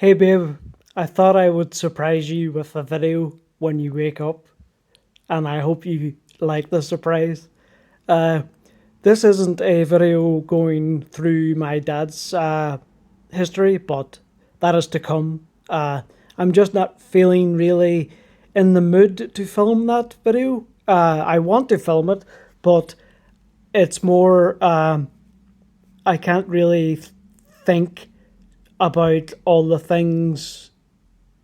Hey babe, I thought I would surprise you with a video when you wake up, and I hope you like the surprise. Uh, this isn't a video going through my dad's history, but that is to come. I'm just not feeling really in the mood to film that video. I want to film it, but it's more, I can't really think about all the things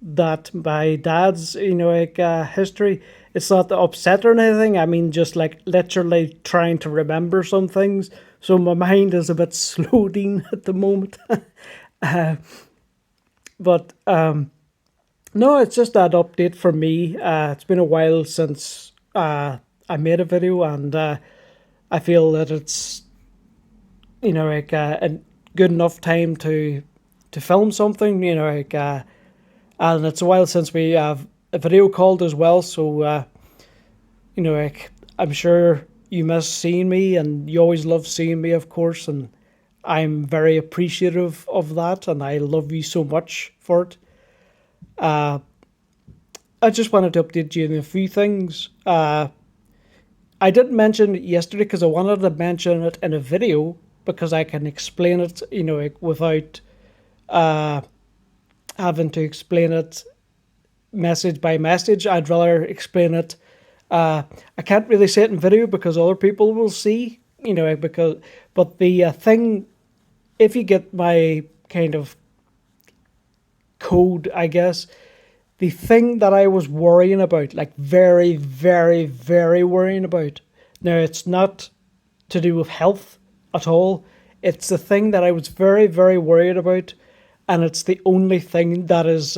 that my dad's, history. It's not the upset or anything. I mean, just like literally trying to remember some things. So my mind is a bit slowing at the moment. uh, but no, it's just that update for me. It's been a while since I made a video, and I feel that it's a good enough time to film something. And it's a while since we have a video called as well. So, I'm sure you miss seeing me, and you always love seeing me, of course. And I'm very appreciative of that, and I love you so much for it. Uh, I just wanted to update you on a few things. I didn't mention it yesterday because I wanted to mention it in a video because I can explain it, without uh, having to explain it message by message. I'd rather explain it. Uh, I can't really say it in video because other people will see, but the thing, if you get my kind of code, I guess, the thing that I was worrying about, like very, very, very worrying about, now it's not to do with health at all. It's the thing that I was very, very worried about, and it's the only thing that is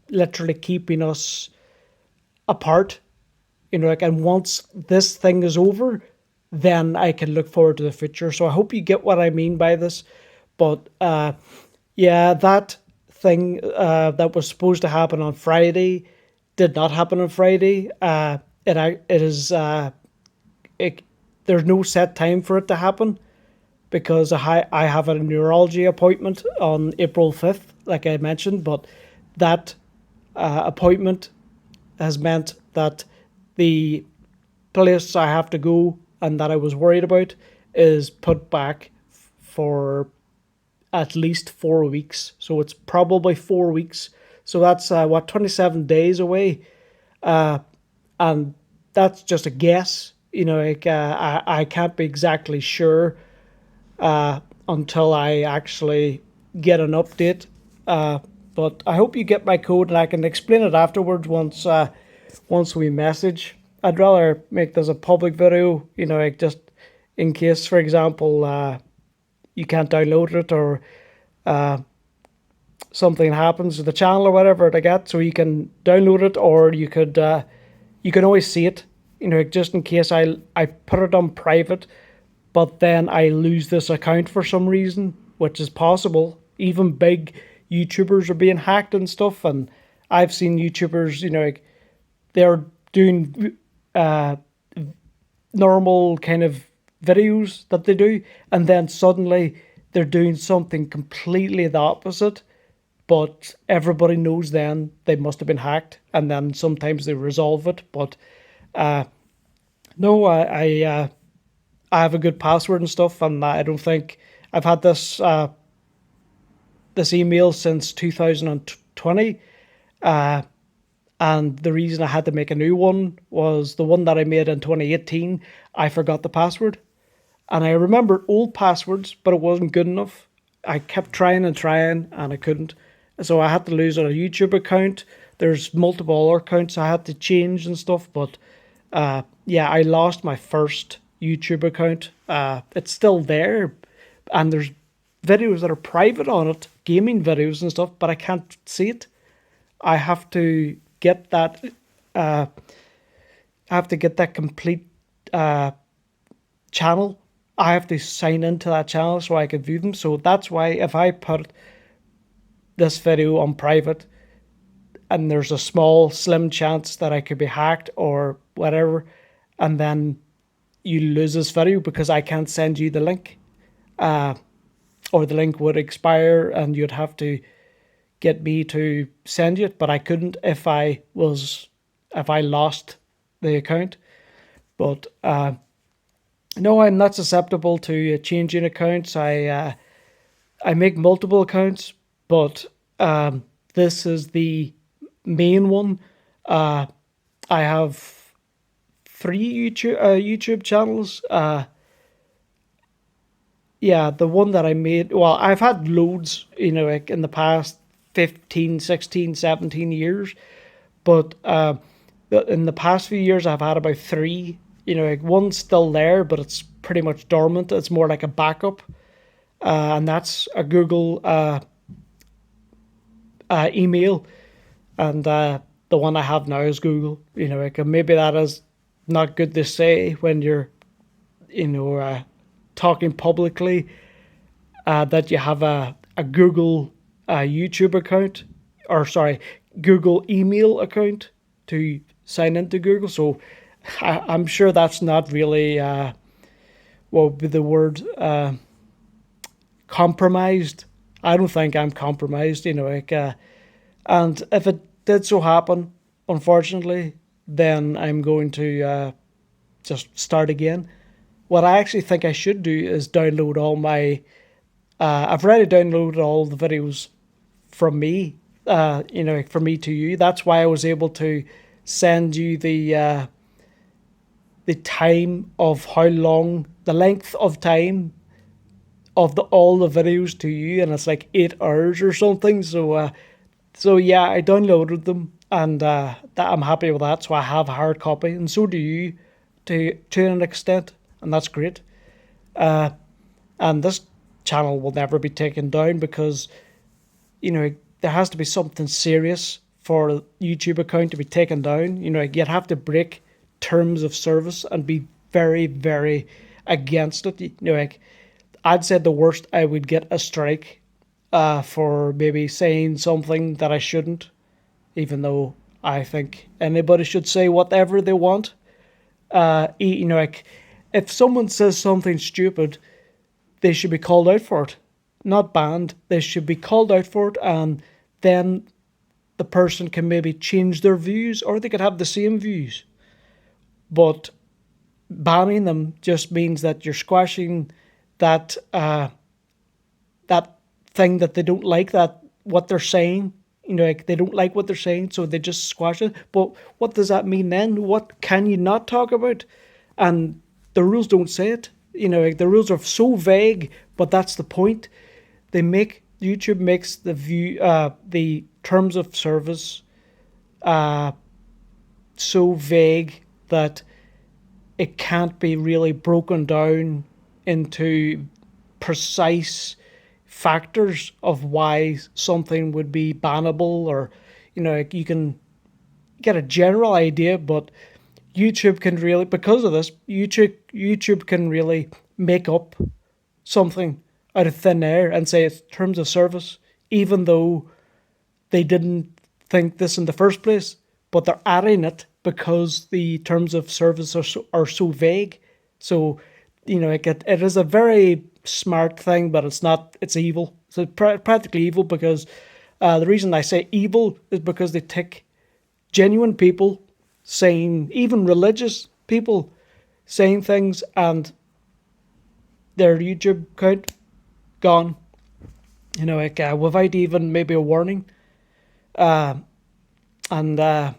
literally keeping us apart. And once this thing is over, then I can look forward to the future. So I hope you get what I mean by this. But yeah, that thing that was supposed to happen on Friday did not happen on Friday. It is it, there's no set time for it to happen because I have a neurology appointment on April 5th, like I mentioned. But that appointment has meant that the place I have to go and that I was worried about is put back for at least 4 weeks. So it's probably 4 weeks. So that's 27 days away. Uh, and that's just a guess. I can't be exactly sure until I actually get an update. Uh, but I hope you get my code and I can explain it afterwards once we message. I'd rather make this a public video, just in case, for example, you can't download it or uh, something happens to the channel or whatever to get, so you can download it, or you can always see it, just in case I put it on private, but then I lose this account for some reason, which is possible. Even big YouTubers are being hacked and stuff, and I've seen YouTubers, they're doing uh, normal kind of videos that they do, and then suddenly they're doing something completely the opposite. But everybody knows then they must have been hacked, and then sometimes they resolve it. But uh, no, I have a good password and stuff, and I don't think I've had this email since 2020. Uh, and the reason I had to make a new one was the one that I made in 2018. I forgot the password, and I remembered old passwords, but it wasn't good enough. I kept trying and trying, and I couldn't. So I had to lose a YouTube account. There's multiple other accounts I had to change and stuff, but yeah, I lost my first YouTube account. It's still there, and there's videos that are private on it, gaming videos and stuff, but I can't see it. I have to get that. I have to get that complete uh, channel. I have to sign into that channel so I can view them. So that's why if I put this video on private, and there's a small, slim chance that I could be hacked or whatever, and then you lose this video because I can't send you the link, or the link would expire and you'd have to get me to send you it, but I couldn't if I lost the account. But no, I'm not susceptible to changing accounts. I make multiple accounts, but this is the main one. Uh, I have three YouTube channels. Yeah, the one that I made, well, I've had loads, like in the past 15, 16, 17 years, but in the past few years I've had about three. Like one's still there, but it's pretty much dormant. It's more like a backup, and that's a Google email, and the one I have now is Google. Like maybe that is not good to say when you're, talking publicly, that you have a Google YouTube account, or sorry, Google email account to sign into Google. So I'm sure that's not really what would be the word, compromised. I don't think I'm compromised. Like, and if it did so happen, unfortunately, then I'm going to just start again. What I actually think I should do is download all my. I've already downloaded all the videos from me. From me to you. That's why I was able to send you the time of how long, the length of time of all the videos to you, and it's like 8 hours or something. So yeah, I downloaded them, and that I'm happy with that. So I have a hard copy, and so do you, to an extent, and that's great. Uh, and this channel will never be taken down because there has to be something serious for a YouTube account to be taken down. You'd have to break terms of service and be very, very against it. Like I'd say the worst I would get a strike for maybe saying something that I shouldn't, even though I think anybody should say whatever they want. Like if someone says something stupid, they should be called out for it, not banned. They should be called out for it, and then the person can maybe change their views, or they could have the same views. But banning them just means that you're squashing that that thing that they don't like, that what they're saying. Like they don't like what they're saying, so they just squash it. But what does that mean then? What can you not talk about? And the rules don't say it. Like the rules are so vague, but that's the point. YouTube makes the terms of service so vague that it can't be really broken down into precise factors of why something would be bannable, or like you can get a general idea, but YouTube can really, because of this, YouTube can really make up something out of thin air and say it's terms of service, even though they didn't think this in the first place, but they're adding it because the terms of service are so vague. So, it is a very smart thing, but it's not, it's evil. So practically evil, because the reason I say evil is because they take genuine people saying, even religious people saying things, and their YouTube account gone, like without even maybe a warning. And I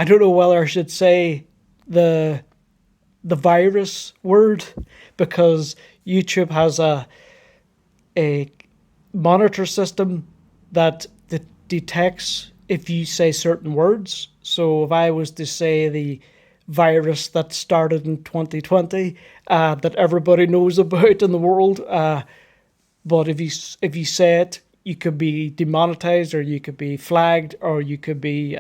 don't know whether I should say the virus word, because YouTube has a monitor system that detects if you say certain words. So if I was to say the virus that started in 2020, that everybody knows about in the world, but if you say it, you could be demonetized, or you could be flagged, or you could be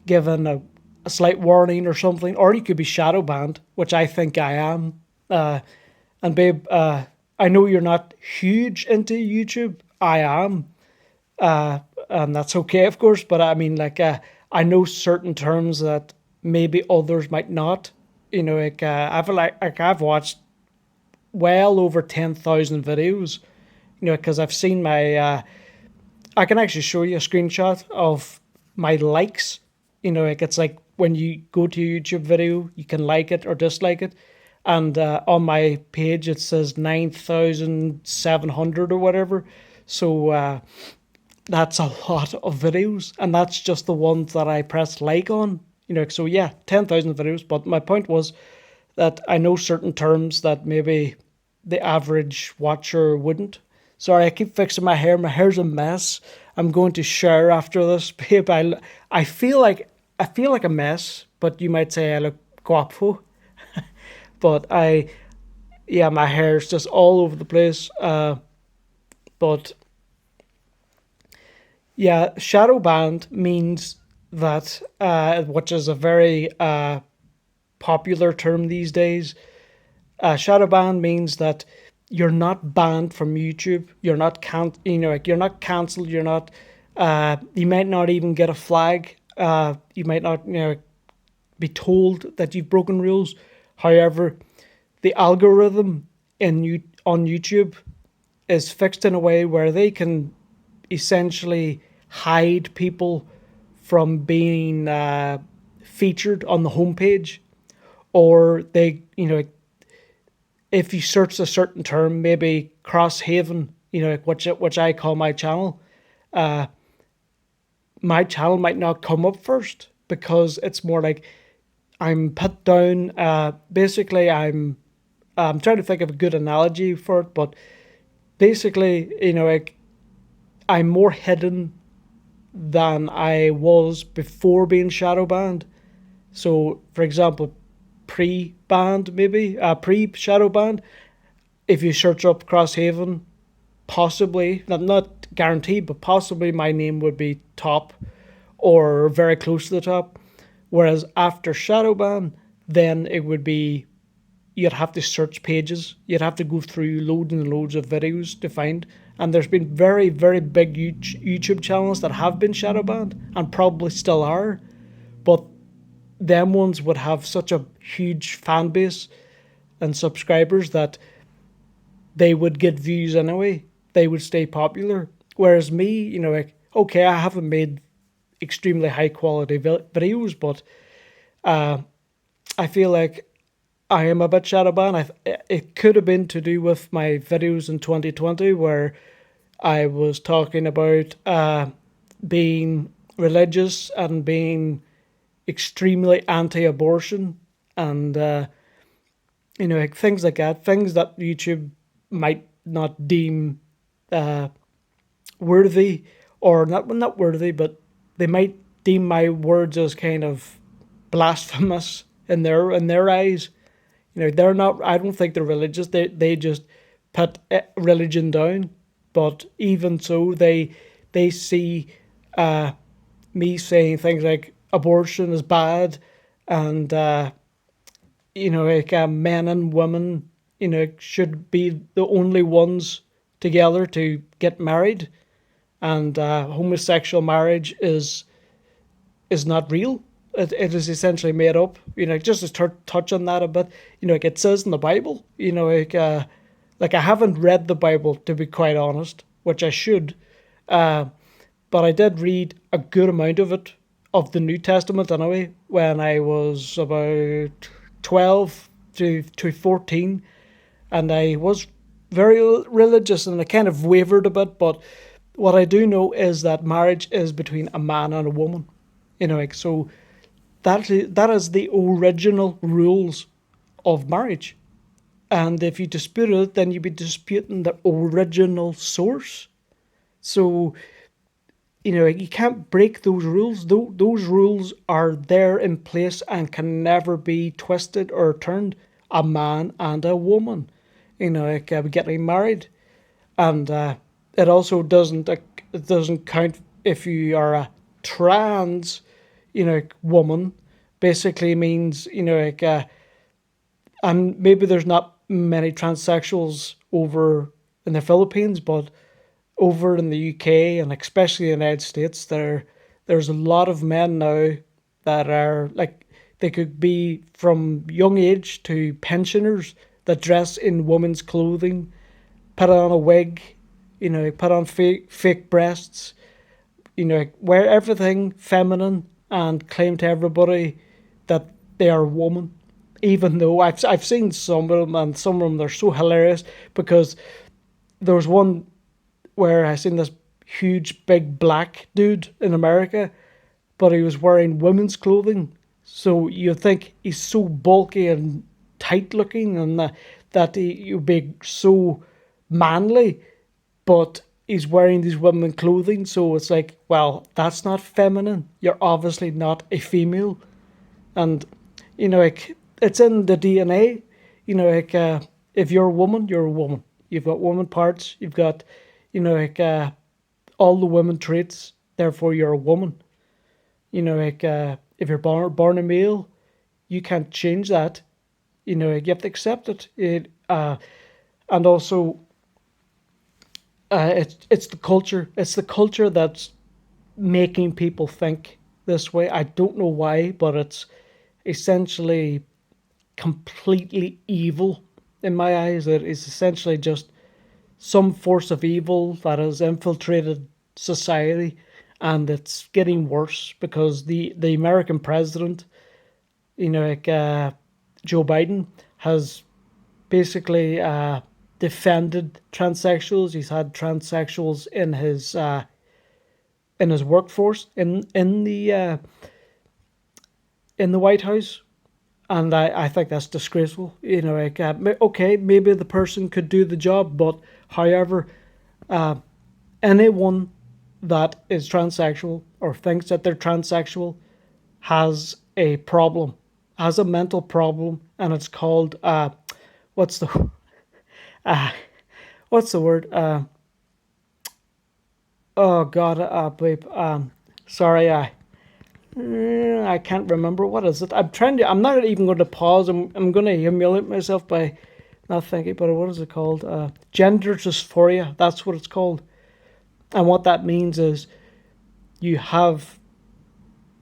given a slight warning or something, or you could be shadow banned, which I think I am. And babe, I know you're not huge into YouTube. I am, and that's okay, of course. But I mean, like, I know certain terms that maybe others might not. Like I've watched well over 10,000 videos. Because I've seen my I can actually show you a screenshot of my likes. Like it's like when you go to a YouTube video, you can like it or dislike it. And on my page, it says 9,700 or whatever. So that's a lot of videos. And that's just the ones that I press like on. So yeah, 10,000 videos. But my point was that I know certain terms that maybe the average watcher wouldn't. Sorry, I keep fixing my hair. My hair's a mess. I'm going to shower after this, babe. I feel like a mess, but you might say I look guapo. But yeah, my hair's just all over the place. But yeah, shadow banned means that, which is a very popular term these days. Shadow ban means that you're not banned from YouTube. You're not like you're not cancelled. You're not. You might not even get a flag. You might not be told that you've broken rules. However, the algorithm on YouTube is fixed in a way where they can essentially hide people from being featured on the homepage, or they if you search a certain term, maybe Crosshaven, which I call my channel, my channel might not come up first because it's more like I'm put down. Basically, I'm trying to think of a good analogy for it, but basically, like I'm more hidden than I was before being shadow banned. So, for example, pre-banned maybe, pre-shadow banned, if you search up Crosshaven, possibly, not guaranteed, but possibly my name would be top or very close to the top. Whereas after shadow ban, then it would be, you'd have to search pages. You'd have to go through loads and loads of videos to find. And there's been very, very big YouTube channels that have been shadow banned and probably still are. But them ones would have such a huge fan base and subscribers that they would get views anyway. They would stay popular. Whereas me, like, okay, I haven't made extremely high quality videos, but I feel like I am a bit shadow banned. It could have been to do with my videos in 2020 where I was talking about being religious and being extremely anti-abortion and like things like that, things that YouTube might not deem worthy, or not worthy, but they might deem my words as kind of blasphemous in their eyes. They're not. I don't think they're religious. They just put religion down. But even so, they see me saying things like abortion is bad, and like men and women, should be the only ones together to get married, and homosexual marriage is not real. It is essentially made up. Just to touch on that a bit. Like it says in the Bible. Like I haven't read the Bible, to be quite honest, which I should. But I did read a good amount of it, of the New Testament anyway, when I was about 12 to 14. And I was very religious and I kind of wavered a bit. But what I do know is that marriage is between a man and a woman. Like, so that is the original rules of marriage. And if you dispute it, then you'd be disputing the original source. So, you can't break those rules. Those rules are there in place and can never be twisted or turned. A man and a woman, like getting married. And it also doesn't count if you are a trans, woman. Basically means, like, and maybe there's not many transsexuals over in the Philippines, but over in the UK and especially the United States, there's a lot of men now that are like, they could be from young age to pensioners that dress in women's clothing, put on a wig, put on fake breasts, wear everything feminine and claim to everybody that they are a woman. Even though I've seen some of them, and some of them they're so hilarious, because there was one where I seen this huge big black dude in America, but he was wearing women's clothing. So you think he's so bulky and tight looking, and that he would be so manly, but he's wearing these women clothing. So it's like, well, that's not feminine. You're obviously not a female, and like it's in the DNA. If you're a woman, you're a woman. You've got woman parts. You've got, all the women traits. Therefore, you're a woman. If you're born a male, you can't change that. You have to accept it. And also, it's the culture. It's the culture that's making people think this way. I don't know why, but it's essentially completely evil in my eyes. It is essentially just some force of evil that has infiltrated society, and it's getting worse because the American president, Joe Biden, has basically defended transsexuals. He's had transsexuals in his workforce in the White House, and I think that's disgraceful. Okay, maybe the person could do the job, but however, anyone that is transsexual or thinks that they're transsexual has a problem, has a mental problem, and it's called what's the uh, what's the word? Oh God, bleep. Sorry, I can't remember what is it. I'm trying to. I'm not even going to pause. I'm going to humiliate myself by not thinking. But what is it called? Gender dysphoria. That's what it's called. And what that means is you have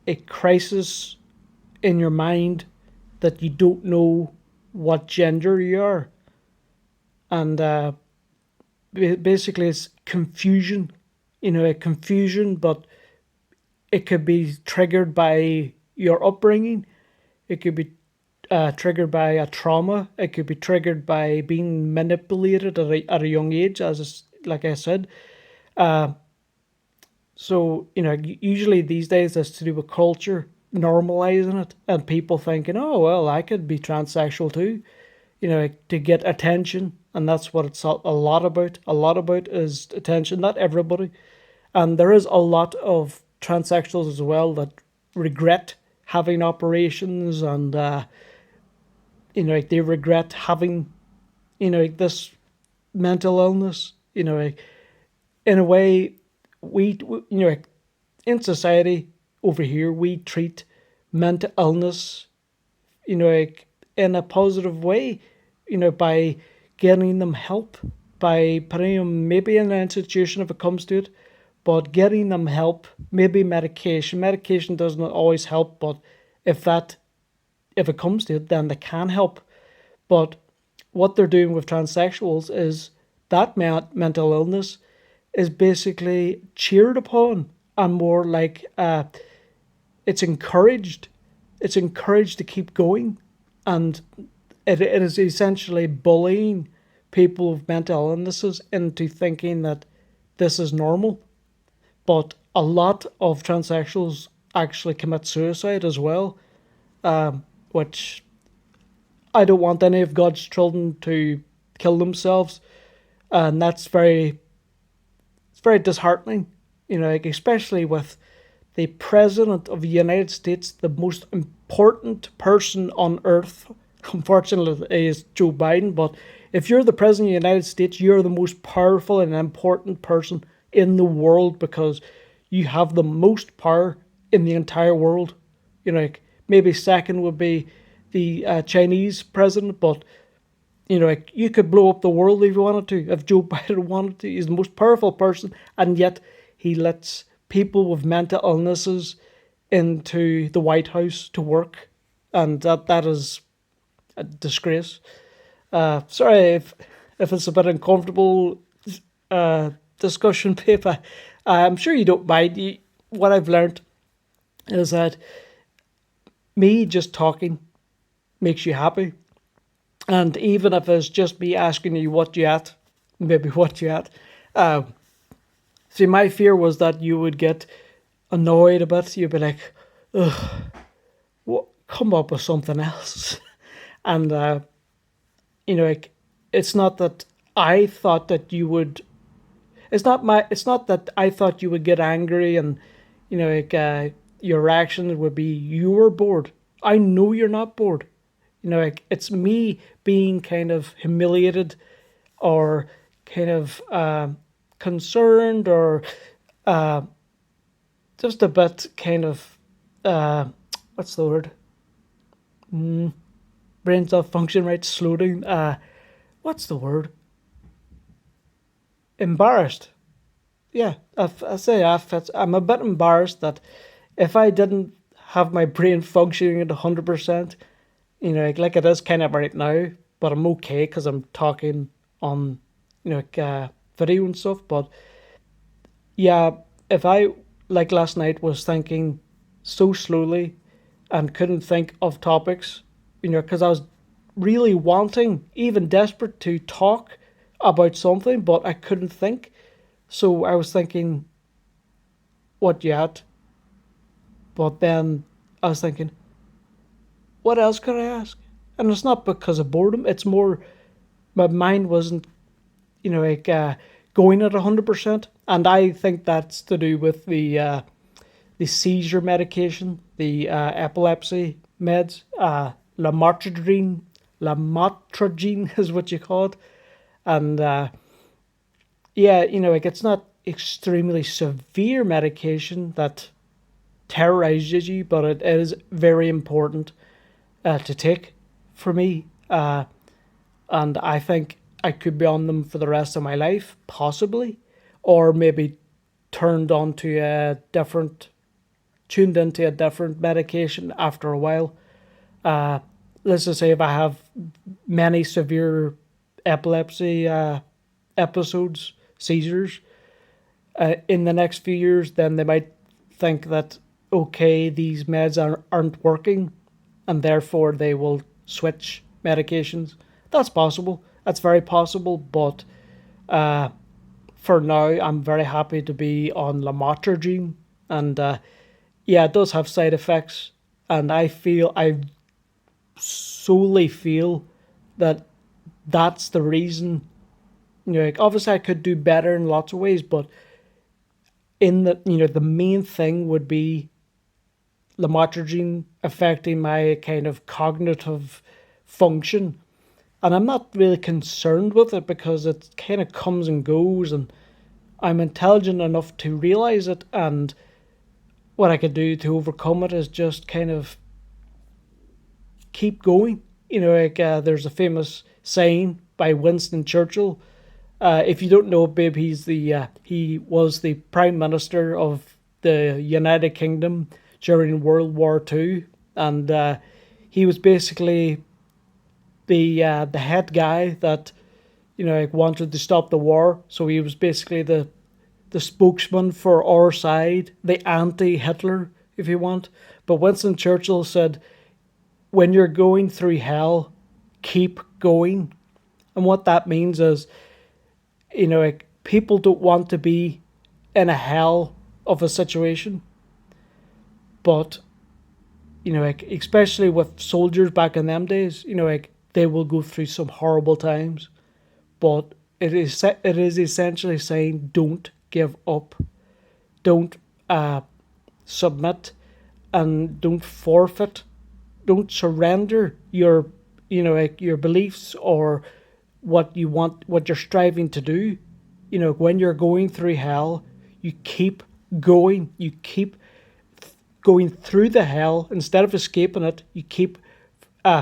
a crisis in your mind that you don't know what gender you are, and basically it's confusion. A confusion, but it could be triggered by your upbringing. It could be triggered by a trauma. It could be triggered by being manipulated at a young age, like I said. So, usually these days it's to do with culture normalizing it and people thinking, oh, well, I could be transsexual too, to get attention. And that's what it's a lot about. A lot about is attention, not everybody. And there is a lot of transsexuals as well that regret having operations, and they regret having this mental illness. In a way, we in society over here we treat mental illness in a positive way, by getting them help, by putting them maybe in an institution if it comes to it, but getting them help, maybe medication. Medication doesn't always help, but if it comes to it, then they can help. But what they're doing with transsexuals is that mental illness is basically cheered upon, and more like it's encouraged. It's encouraged to keep going, and it is essentially bullying people with mental illnesses into thinking that this is normal. But a lot of transsexuals actually commit suicide as well, which I don't want any of God's children to kill themselves, and that's it's very disheartening. Especially with the president of the United States, the most important person on earth. Unfortunately, is Joe Biden. But if you're the president of the United States, you're the most powerful and important person in the world, because you have the most power in the entire world. Maybe second would be the Chinese president, but you could blow up the world if you wanted to. If Joe Biden wanted to, he's the most powerful person, and yet he lets people with mental illnesses into the White House to work, and that is a disgrace. Sorry if it's a bit uncomfortable discussion paper. I'm sure you don't mind. what I've learned is that me just talking makes you happy. And even if it's just me asking you what you at, maybe what you at. Uh, See, my fear was that you would get annoyed a bit. You'd be like, ugh, what, come up with something else. And, like, it's not that I thought that you would, it's not that I thought you would get angry and, your reaction would be you were bored. I know you're not bored. Like, it's me being kind of humiliated or kind of concerned or just a bit kind of uh, what's the word? Brains not function right, slowing. What's the word? Embarrassed. Yeah, I'm a bit embarrassed that if I didn't have my brain functioning at 100%, like it is kind of right now, but I'm okay because I'm talking on, video and stuff. But yeah, if I, like last night, was thinking so slowly and couldn't think of topics, because I was really wanting, even desperate to talk about something, but I couldn't think. So I was thinking, what yet? But then I was thinking, what else could I ask? And it's not because of boredom, it's more my mind wasn't, going at 100%. And I think that's to do with the seizure medication, the epilepsy meds, lamotrigine. Lamotrigine is what you call it. And yeah, like it's not extremely severe medication that terrorizes you, but it is very important to take for me. And I think I could be on them for the rest of my life, possibly, or maybe turned on to a different, tuned into a different medication after a while. Uh, let's just say if I have many severe epilepsy episodes, seizures, in the next few years, then they might think that, okay, these meds aren't working, and therefore they will switch medications. That's possible. That's very possible. But for now, I'm very happy to be on lamotrigine, and yeah, it does have side effects, and I solely feel that that's the reason. Like obviously I could do better in lots of ways, but in the main thing would be lamotrigine affecting my kind of cognitive function. And I'm not really concerned with it because it kind of comes and goes, and I'm intelligent enough to realize it. And what I could do to overcome it is just kind of keep going. Like there's a famous saying by Winston Churchill. If you don't know, babe, he was the prime minister of the United Kingdom during World War II, and he was basically the head guy that like wanted to stop the war. So he was basically the spokesman for our side, the anti-Hitler, if you want. But Winston Churchill said, "When you're going through hell, keep going." And what that means is, like people don't want to be in a hell of a situation, but like especially with soldiers back in them days, like they will go through some horrible times, but it is essentially saying don't give up, don't submit, and don't forfeit, don't surrender your like your beliefs or what you want, what you're striving to do. When you're going through hell, you keep going, you keep going through the hell instead of escaping it. You keep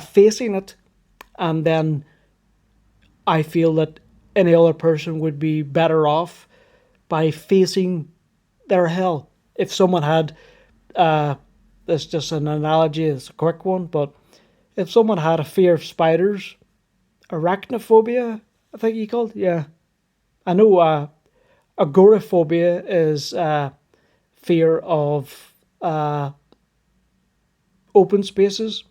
facing it, and then I feel that any other person would be better off by facing their hell. If someone had, this just an analogy, it's a quick one, but if someone had a fear of spiders, arachnophobia, I think you called, yeah. I know agoraphobia is fear of open spaces.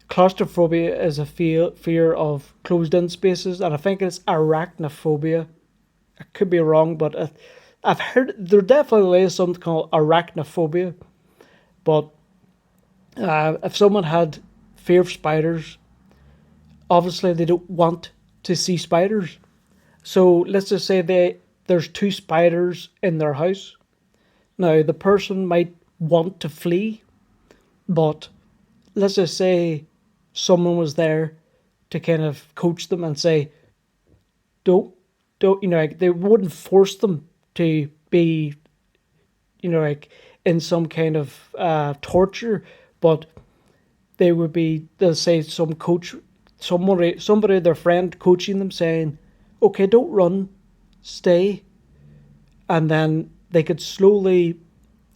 Claustrophobia is a fear of closed-in spaces, and I think it's arachnophobia. I could be wrong, but I've heard there definitely is something called arachnophobia. But if someone had fear of spiders, obviously they don't want to see spiders. So let's just say there's two spiders in their house. Now the person might want to flee, but let's just say someone was there to kind of coach them and say, don't, like they wouldn't force them to be, like in some kind of torture, but they'll say some coach, somebody, their friend coaching them saying, okay, don't run, stay. And then they could slowly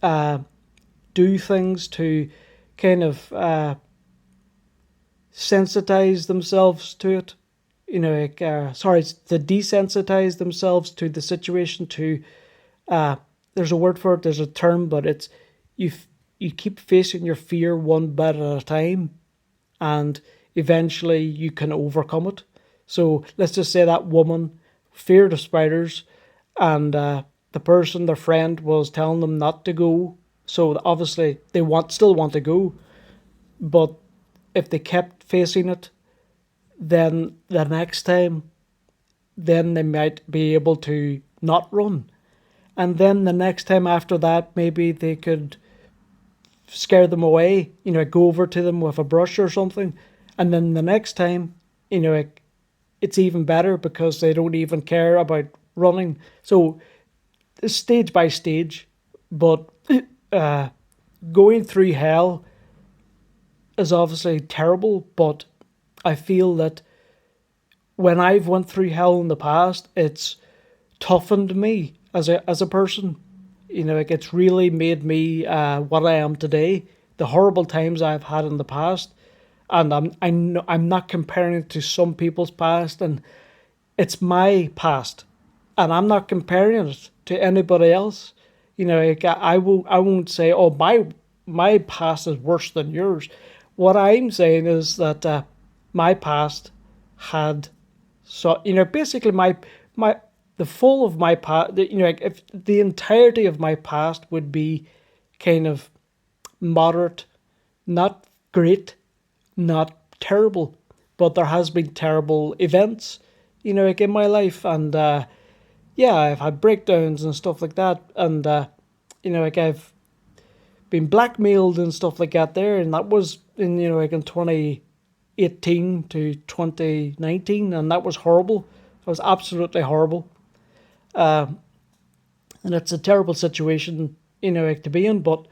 do things to kind of sensitize themselves to it, to desensitize themselves to the situation. To there's a word for it, there's a term, but it's you keep facing your fear one bit at a time, and eventually you can overcome it. So let's just say that woman feared of spiders, and the person, their friend, was telling them not to go. So obviously they still want to go, but if they kept facing it, then the next time, then they might be able to not run. And then the next time after that, maybe they could scare them away, go over to them with a brush or something. And then the next time, it's even better because they don't even care about running. So stage by stage, but going through hell is obviously terrible, but I feel that when I've went through hell in the past, it's toughened me as a person. It's really made me what I am today. The horrible times I've had in the past, and I'm not comparing it to some people's past, and it's my past, and I'm not comparing it to anybody else. I won't say, oh, my past is worse than yours. What I'm saying is that my past had, so basically my the full of my past, if the entirety of my past would be kind of moderate, not great, not terrible, but there has been terrible events, in my life, and yeah, I've had breakdowns and stuff like that, and I've been blackmailed and stuff like that there, and that was in in 2018 to 2019, and that was horrible. It was absolutely horrible. And it's a terrible situation, to be in, but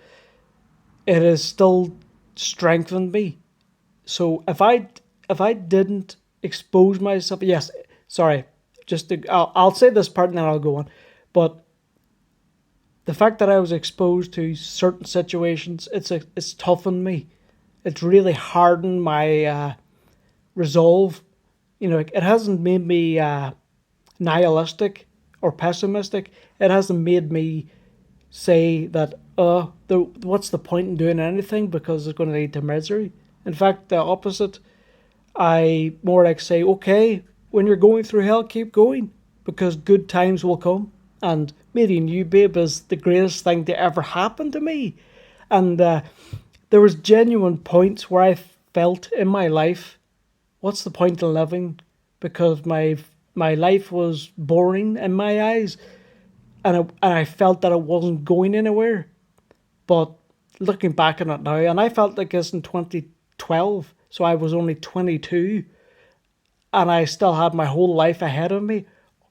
it has still strengthened me. So if I didn't expose myself, yes, sorry, I'll say this part and then I'll go on, but the fact that I was exposed to certain situations, it's toughened me. It's really hardened my resolve. It hasn't made me nihilistic or pessimistic. It hasn't made me say that what's the point in doing anything because it's going to lead to misery. In fact, the opposite. I more like say, okay, when you're going through hell, keep going because good times will come. And meeting you, babe, is the greatest thing to ever happen to me. And there was genuine points where I felt in my life, what's the point of living? Because my life was boring in my eyes, and I felt that it wasn't going anywhere. But looking back on it now, and I felt like this in 2012, so I was only 22, and I still had my whole life ahead of me.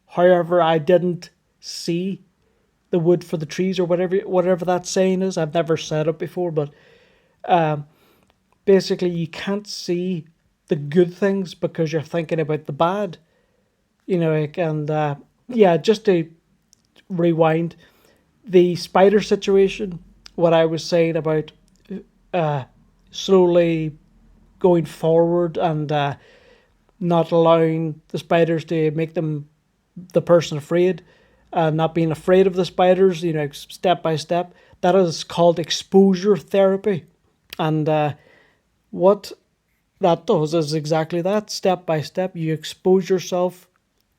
However, I didn't see the wood for the trees, or whatever that saying is. I've never said it before, but basically you can't see the good things because you're thinking about the bad. And yeah, just to rewind, the spider situation, what I was saying about slowly going forward and not allowing the spiders to make the person afraid. not being afraid of the spiders, step by step. That is called exposure therapy. And what that does is exactly that, step by step. You expose yourself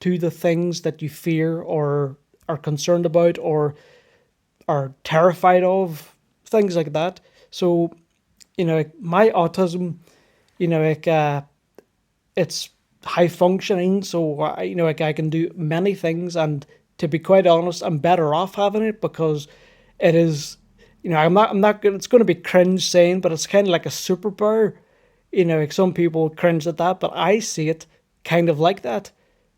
to the things that you fear or are concerned about or are terrified of, things like that. So, like my autism, like it's high functioning, so like I can do many things, and to be quite honest, I'm better off having it because it is, I'm not good. It's going to be cringe saying, but it's kind of like a superpower. Like some people cringe at that, but I see it kind of like that.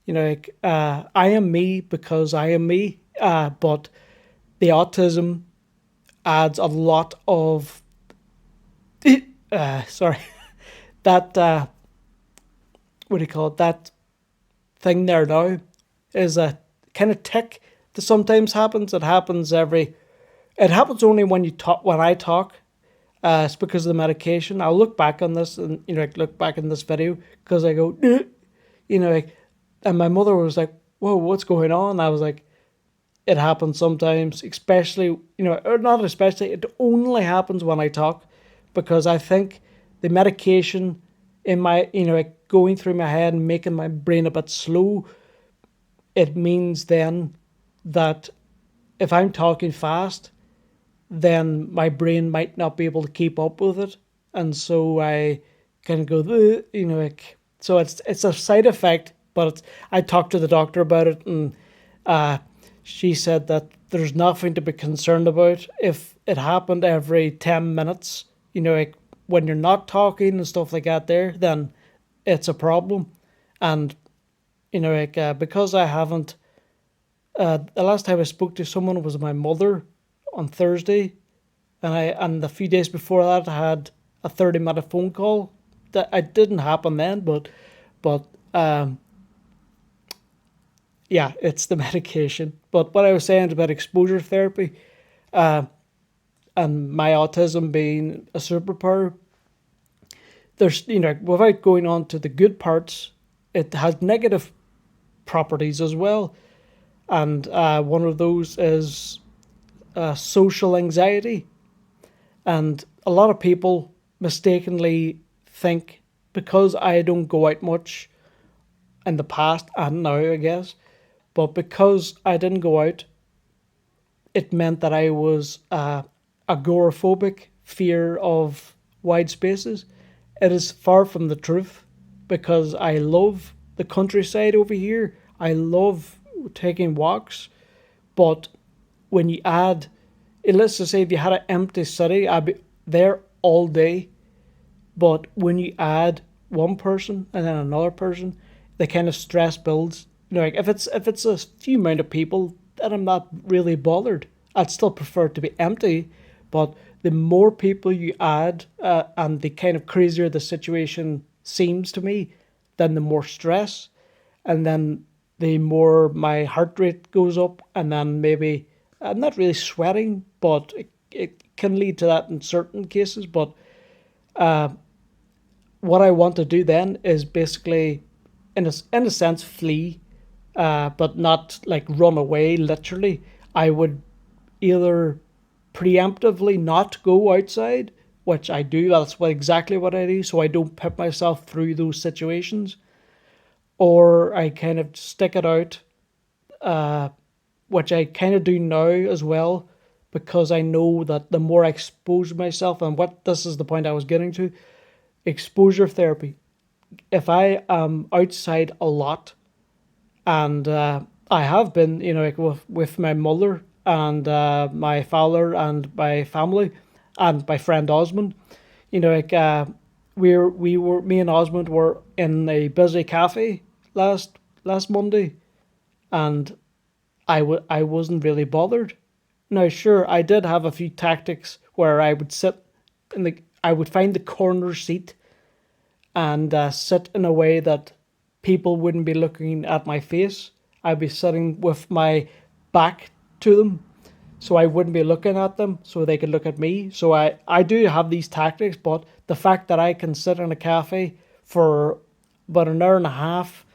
Like I am me because I am me, but the autism adds a lot of sorry, that what do you call it? That thing there now is a kind of tick that sometimes happens. It happens only when you talk. When I talk, it's because of the medication. I'll look back on this and like look back in this video because I go, like, and my mother was like, "Whoa, what's going on?" I was like, "It happens sometimes, especially or not especially. It only happens when I talk, because I think the medication in my like going through my head and making my brain a bit slow. It means then that if I'm talking fast, then my brain might not be able to keep up with it, and so I kind of go, like, so it's a side effect. But I talked to the doctor about it, and uh, she said that there's nothing to be concerned about if it happened every 10 minutes. Like when you're not talking and stuff like that, then it's a problem, and like because I haven't. The last time I spoke to someone was my mother on Thursday, and a few days before that I had a 30-minute phone call. That it didn't happen then, but yeah, it's the medication. But what I was saying about exposure therapy, and my autism being a superpower, there's without going on to the good parts, it has negative properties as well, and one of those is social anxiety. And a lot of people mistakenly think because I don't go out much in the past and now, I guess, but because I didn't go out, it meant that I was agoraphobic, fear of wide spaces. It is far from the truth, because I love the countryside over here. I love taking walks, but when you add, let's just say if you had an empty city, I'd be there all day. But when you add one person and then another person, the kind of stress builds. Like if it's a few amount of people, then I'm not really bothered. I'd still prefer it to be empty, but the more people you add, and the kind of crazier the situation seems to me, then the more stress, and then the more my heart rate goes up, and then maybe I'm not really sweating, but it can lead to that in certain cases. But what I want to do then is basically, in a sense, flee, but not like run away. Literally, I would either preemptively not go outside, which I do. That's exactly what I do, so I don't put myself through those situations, or I kind of stick it out, which I kind of do now as well, because I know that the more I expose myself, and what this is the point I was getting to, exposure therapy. If I am outside a lot, and I have been, like with my mother and my father and my family and my friend Osmond, like we were me and Osmond were in a busy cafe last Monday, and I wasn't really bothered. Now, sure, I did have a few tactics where I would sit I would find the corner seat and sit in a way that people wouldn't be looking at my face. I'd be sitting with my back to them, so I wouldn't be looking at them, so they could look at me. So I do have these tactics, but the fact that I can sit in a cafe for about an hour and a half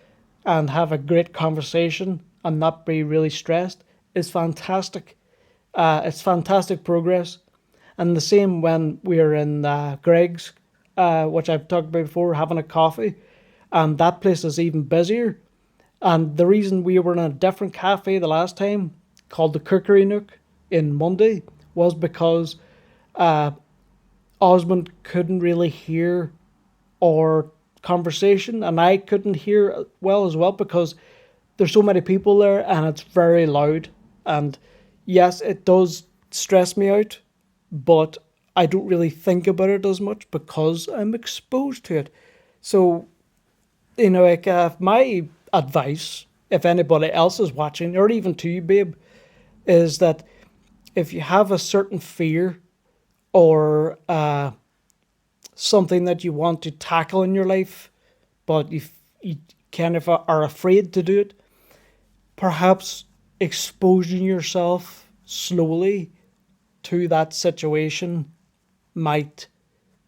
and have a great conversation and not be really stressed is fantastic. It's fantastic progress. And the same when we're in Greg's, which I've talked about before, having a coffee, and that place is even busier. And the reason we were in a different cafe the last time, called the Cookery Nook in Monday, was because Osmond couldn't really hear our conversation, and I couldn't hear well as well because there's so many people there and it's very loud. And yes, it does stress me out, but I don't really think about it as much because I'm exposed to it. So, like my advice, if anybody else is watching, or even to you, babe, is that if you have a certain fear or something that you want to tackle in your life, but you kind of are afraid to do it, perhaps exposing yourself slowly to that situation might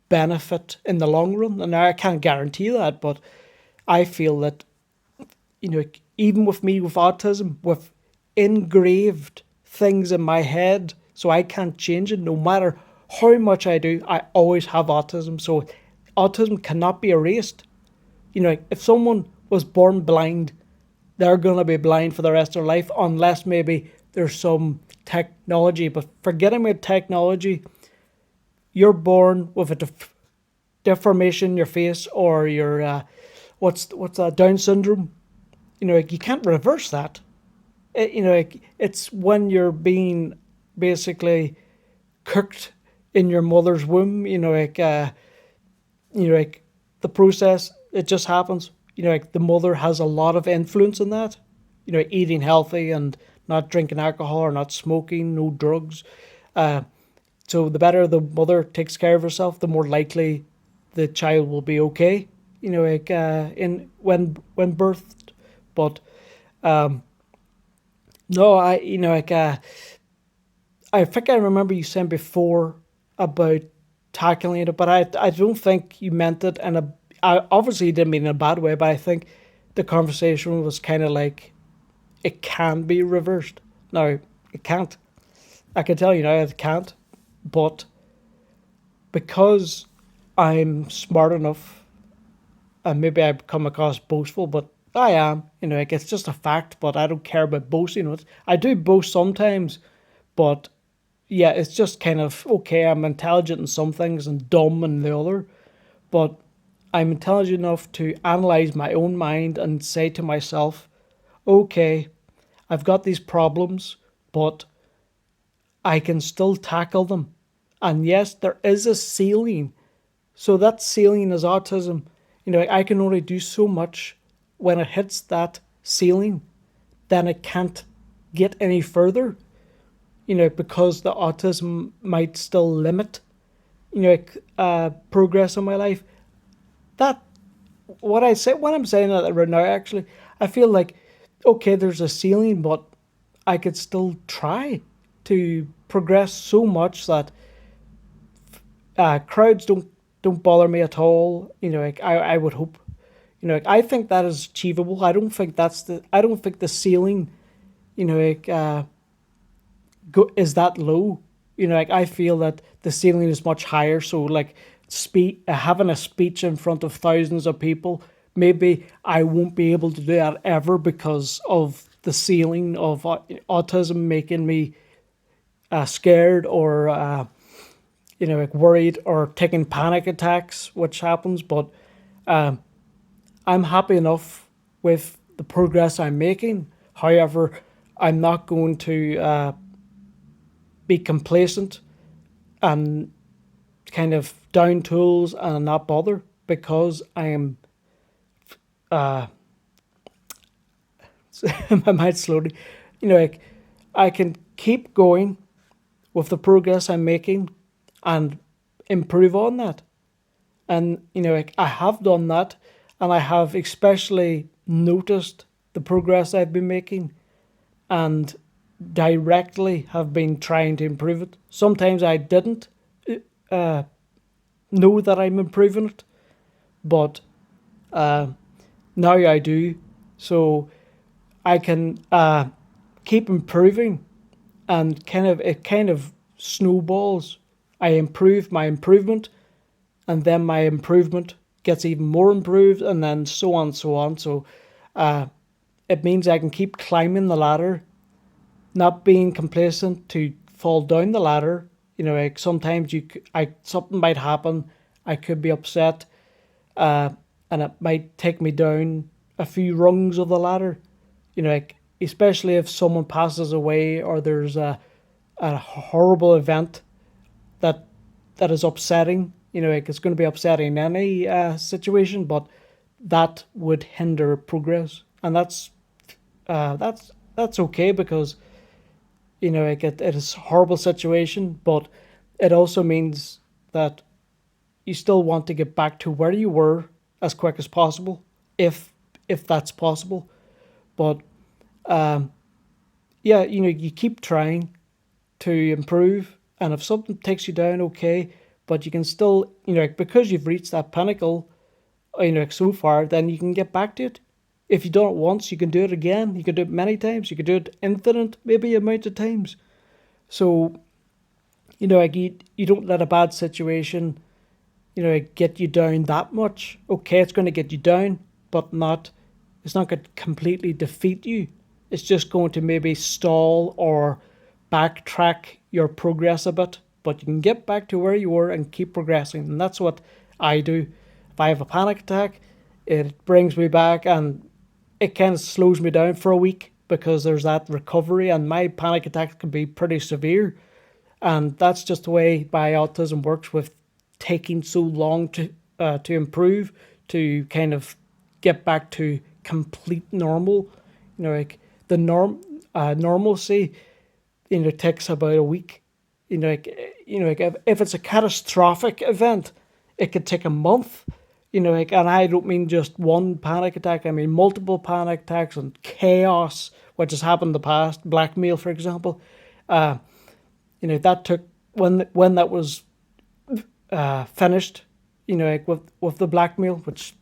benefit in the long run. And I can't guarantee that, but I feel that, even with me with autism, with engraved things in my head, so I can't change it no matter how much I do, I always have autism. So autism cannot be erased. If someone was born blind, they're going to be blind for the rest of their life unless maybe there's some technology. But forgetting about technology, you're born with a deformation in your face, or your what's that, Down syndrome. You can't reverse that. It's when you're being basically cooked in your mother's womb. The process, it just happens. The mother has a lot of influence in that. Eating healthy and not drinking alcohol or not smoking, no drugs. Uh, so the better the mother takes care of herself, the more likely the child will be okay. In when birthed. But no, I think I remember you saying before about tackling it, but I don't think you meant it in a. I obviously didn't mean in a bad way, but I think the conversation was kind of like it can be reversed. Now it can't. I can tell you now it can't, but because I'm smart enough, and maybe I come across boastful, but I am. It's just a fact. But I don't care about boasting. I do boast sometimes, but yeah, it's just kind of okay. I'm intelligent in some things and dumb in the other, but I'm intelligent enough to analyze my own mind and say to myself, okay, I've got these problems, but I can still tackle them. And yes, there is a ceiling. So that ceiling is autism. I can only do so much. When it hits that ceiling, then it can't get any further, because the autism might still limit, progress in my life. That, what I say, when I'm saying that right now, actually, I feel like, okay, there's a ceiling, but I could still try to progress so much that crowds don't bother me at all. I would hope. I think that is achievable. I don't think the ceiling, you know, like is that low. I feel that the ceiling is much higher. So like having a speech in front of thousands of people, maybe I won't be able to do that ever because of the ceiling of autism making me scared or like worried or taking panic attacks, which happens. But I'm happy enough with the progress I'm making. However, I'm not going to be complacent and kind of down tools and not bother because I am my mind slowly, like I can keep going with the progress I'm making and improve on that. And like I have done that, and I have especially noticed the progress I've been making, and directly have been trying to improve it. Sometimes I didn't uh, know that I'm improving it, but now I do. So I can keep improving, and it kind of snowballs. I improve my improvement, and then my improvement gets even more improved, and then so on, so on. So it means I can keep climbing the ladder, not being complacent to fall down the ladder. Like sometimes something might happen. I could be upset, uh, and it might take me down a few rungs of the ladder. Like especially if someone passes away or there's a horrible event that that is upsetting. Like it's going to be upsetting in any situation, but that would hinder progress, and that's okay because like it is a horrible situation, but it also means that you still want to get back to where you were as quick as possible, if that's possible. But yeah, you keep trying to improve, and if something takes you down, okay, but you can still, because you've reached that pinnacle, so far, then you can get back to it. If you done it once, you can do it again. You can do it many times. You can do it infinite, maybe amount of times. So, like you don't let a bad situation, get you down that much. Okay, it's going to get you down, but it's not going to completely defeat you. It's just going to maybe stall or backtrack your progress a bit, but you can get back to where you were and keep progressing. And that's what I do. If I have a panic attack, it brings me back, and it kind of slows me down for a week because there's that recovery, and my panic attacks can be pretty severe. And that's just the way my autism works, with taking so long to improve, to kind of get back to complete normal. Like the normalcy, takes about a week. Like if it's a catastrophic event, it could take a month. Like, and I don't mean just one panic attack. I mean multiple panic attacks and chaos, which has happened in the past. Blackmail, for example. That took, when that was finished. Like with the blackmail, which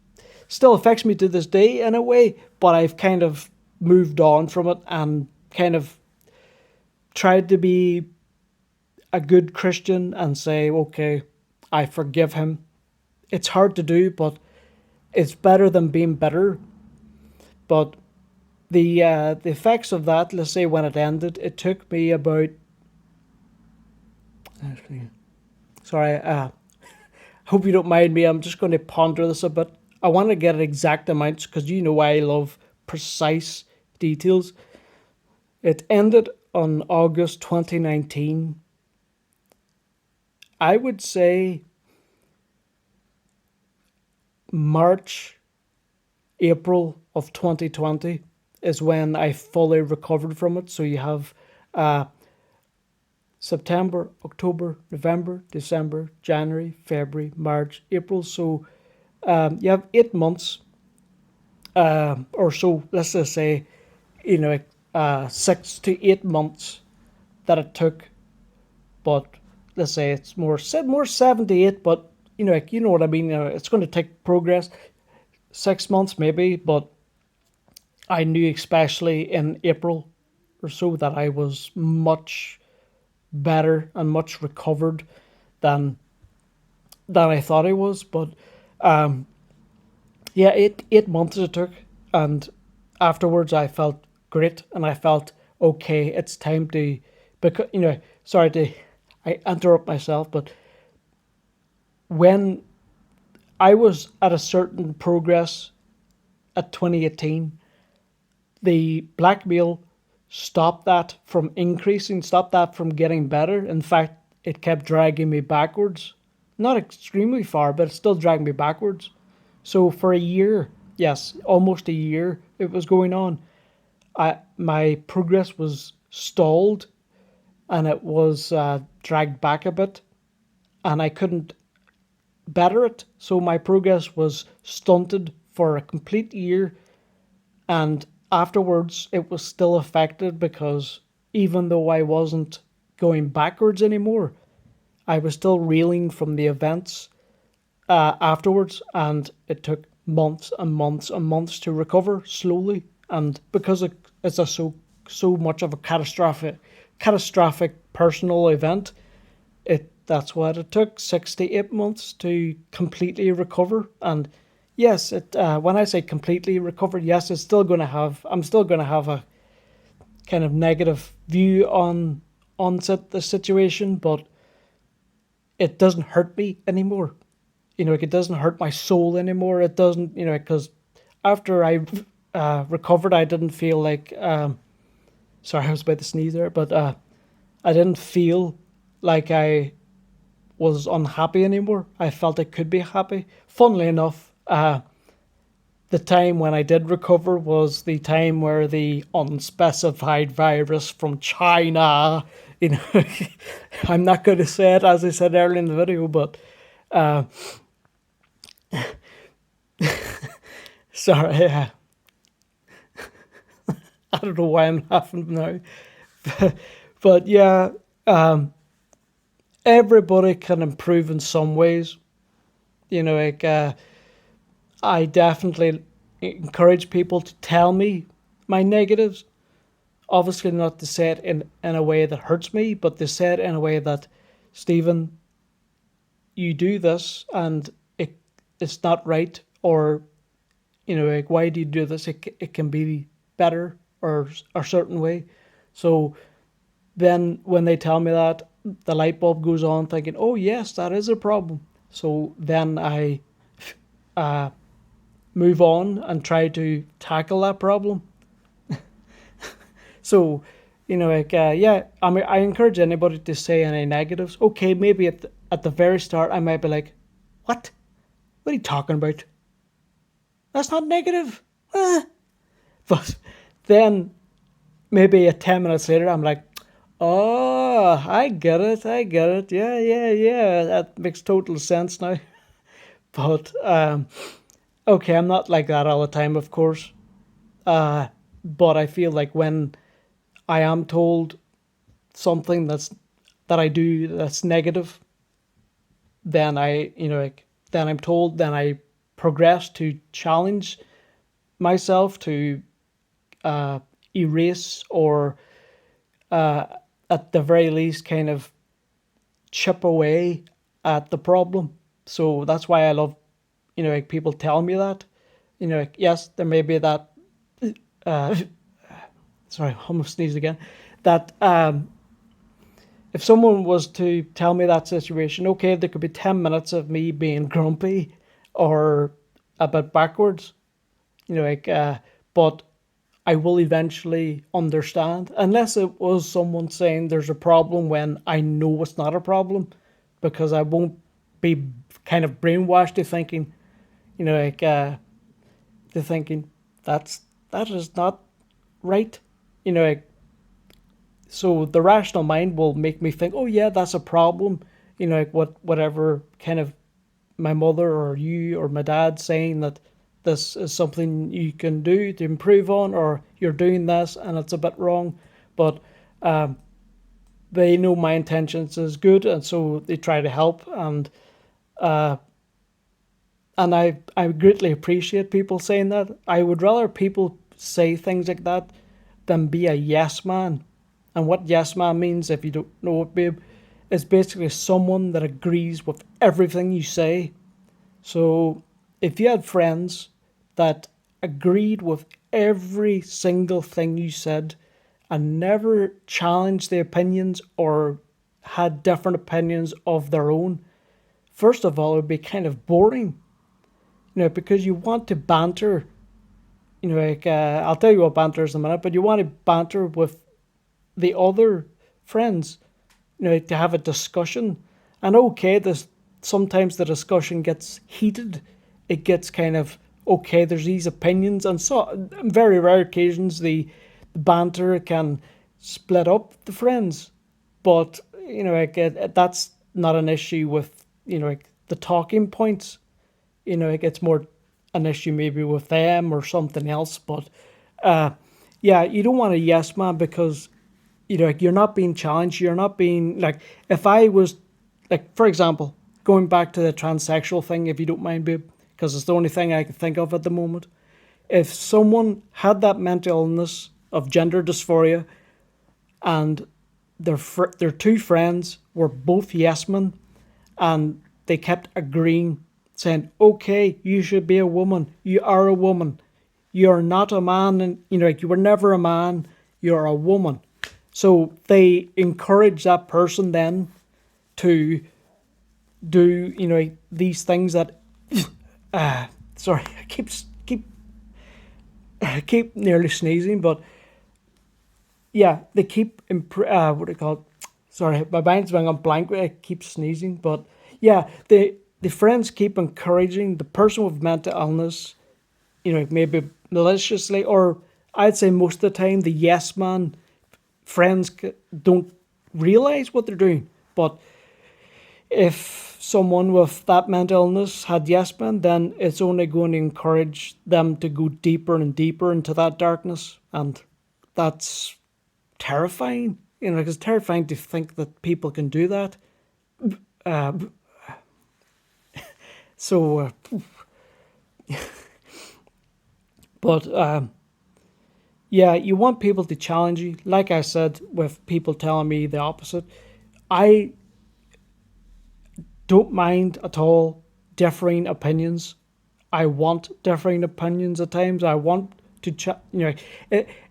still affects me to this day in a way, but I've kind of moved on from it and kind of tried to be a good Christian and say, okay, I forgive him. It's hard to do, but it's better than being bitter. But the effects of that, let's say when it ended, it took me about. Sorry, hope you don't mind me. I'm just going to ponder this a bit. I want to get exact amounts because I love precise details. It ended on August 2019. I would say March, April of 2020 is when I fully recovered from it. So you have September, October, November, December, January, February, March, April. So you have 8 months or so. Let's just say, 6 to 8 months that it took. But let's say it's more 7 to 8. But you know what I mean. It's going to take progress. 6 months maybe, but I knew especially in April or so that I was much better and much recovered than I thought I was. But yeah, 8 months it took, and afterwards I felt great, and I felt okay. It's time to, because sorry to, I interrupt myself, but when I was at a certain progress at 2018, the blackmail stopped that from increasing, stopped that from getting better. In fact, it kept dragging me backwards. Not extremely far, but it still dragged me backwards. So for a year, yes, almost a year, it was going on. My progress was stalled, and it was dragged back a bit, and I couldn't better it. So my progress was stunted for a complete year, and afterwards it was still affected because even though I wasn't going backwards anymore, I was still reeling from the events afterwards, and it took months and months and months to recover slowly. And because it's a so much of a catastrophic personal event. That's what it took 6 to 8 months to completely recover. And yes, it when I say completely recovered, yes, I'm still going to have a kind of negative view on the situation, but it doesn't hurt me anymore. Like, it doesn't hurt my soul anymore. It doesn't, because after I recovered, I didn't feel like. Sorry, I was about to sneeze there, but I didn't feel like I was unhappy anymore. I felt I could be happy. Funnily enough, the time when I did recover was the time where the unspecified virus from China, I'm not going to say it as I said earlier in the video, but sorry, I don't know why I'm laughing now, but yeah, everybody can improve in some ways. Like, I definitely encourage people to tell me my negatives. Obviously, not to say it in a way that hurts me, but to say it in a way that, Stephen, you do this and it's not right, or like, why do you do this? It can be better, or a certain way. So then when they tell me that, the light bulb goes on, thinking, oh yes, that is a problem. So then I uh, move on and try to tackle that problem. So, like, yeah, I mean, I encourage anybody to say any negatives. Okay, maybe at the very start, I might be like, what? What are you talking about? That's not negative. Ah. But then maybe 10 minutes later, I'm like, oh, I get it. I get it. Yeah, yeah, yeah. That makes total sense now. But, okay, I'm not like that all the time, of course. But I feel like when I am told something that I do that's negative, then like, then I'm told, then I progress to challenge myself to uh, erase, or at the very least kind of chip away at the problem. So that's why I love, like, people tell me that, like, yes, there may be that. Uh, Sorry, I almost sneezed again. That if someone was to tell me that situation, okay, there could be 10 minutes of me being grumpy or a bit backwards, like, but I will eventually understand, unless it was someone saying there's a problem when I know it's not a problem, because I won't be kind of brainwashed to thinking, like, to thinking that is not right, like, so the rational mind will make me think, oh yeah, that's a problem, like, whatever kind of my mother or you or my dad saying that this is something you can do to improve on, or you're doing this and it's a bit wrong, but they know my intentions is good, and so they try to help, and I greatly appreciate people saying that. I would rather people say things like that than be a yes man. And what yes man means, if you don't know it, babe, is basically someone that agrees with everything you say. So if you had friends that agreed with every single thing you said and never challenged the opinions or had different opinions of their own, first of all, it would be kind of boring, because you want to banter. Like, I'll tell you what banter is in a minute, but you want to banter with the other friends, to have a discussion. And okay, this sometimes the discussion gets heated. It gets kind of, okay, there's these opinions, and so on very rare occasions the banter can split up the friends. But like, that's not an issue with, like, the talking points. It gets more an issue maybe with them or something else. But yeah, you don't want a yes man, because like, you're not being challenged. You're not being like, if I was, like, for example, going back to the transsexual thing, if you don't mind, babe, because it's the only thing I can think of at the moment. If someone had that mental illness of gender dysphoria, and their two friends were both yes men, and they kept agreeing, saying, "Okay, you should be a woman. You are a woman. You're not a man, and like you were never a man. You're a woman." So they encourage that person then to do these things that sorry, I keep nearly sneezing, but yeah, they keep what do you call it? Sorry, my mind's going on blank. I keep sneezing, but yeah, the friends keep encouraging the person with mental illness, maybe maliciously, or I'd say most of the time, the yes man friends don't realize what they're doing. But if someone with that mental illness had yes men, then it's only going to encourage them to go deeper and deeper into that darkness, and that's terrifying. It's terrifying to think that people can do that. Uh, so, but yeah, you want people to challenge you. Like I said, with people telling me the opposite, I don't mind at all differing opinions. I want differing opinions at times. I want to,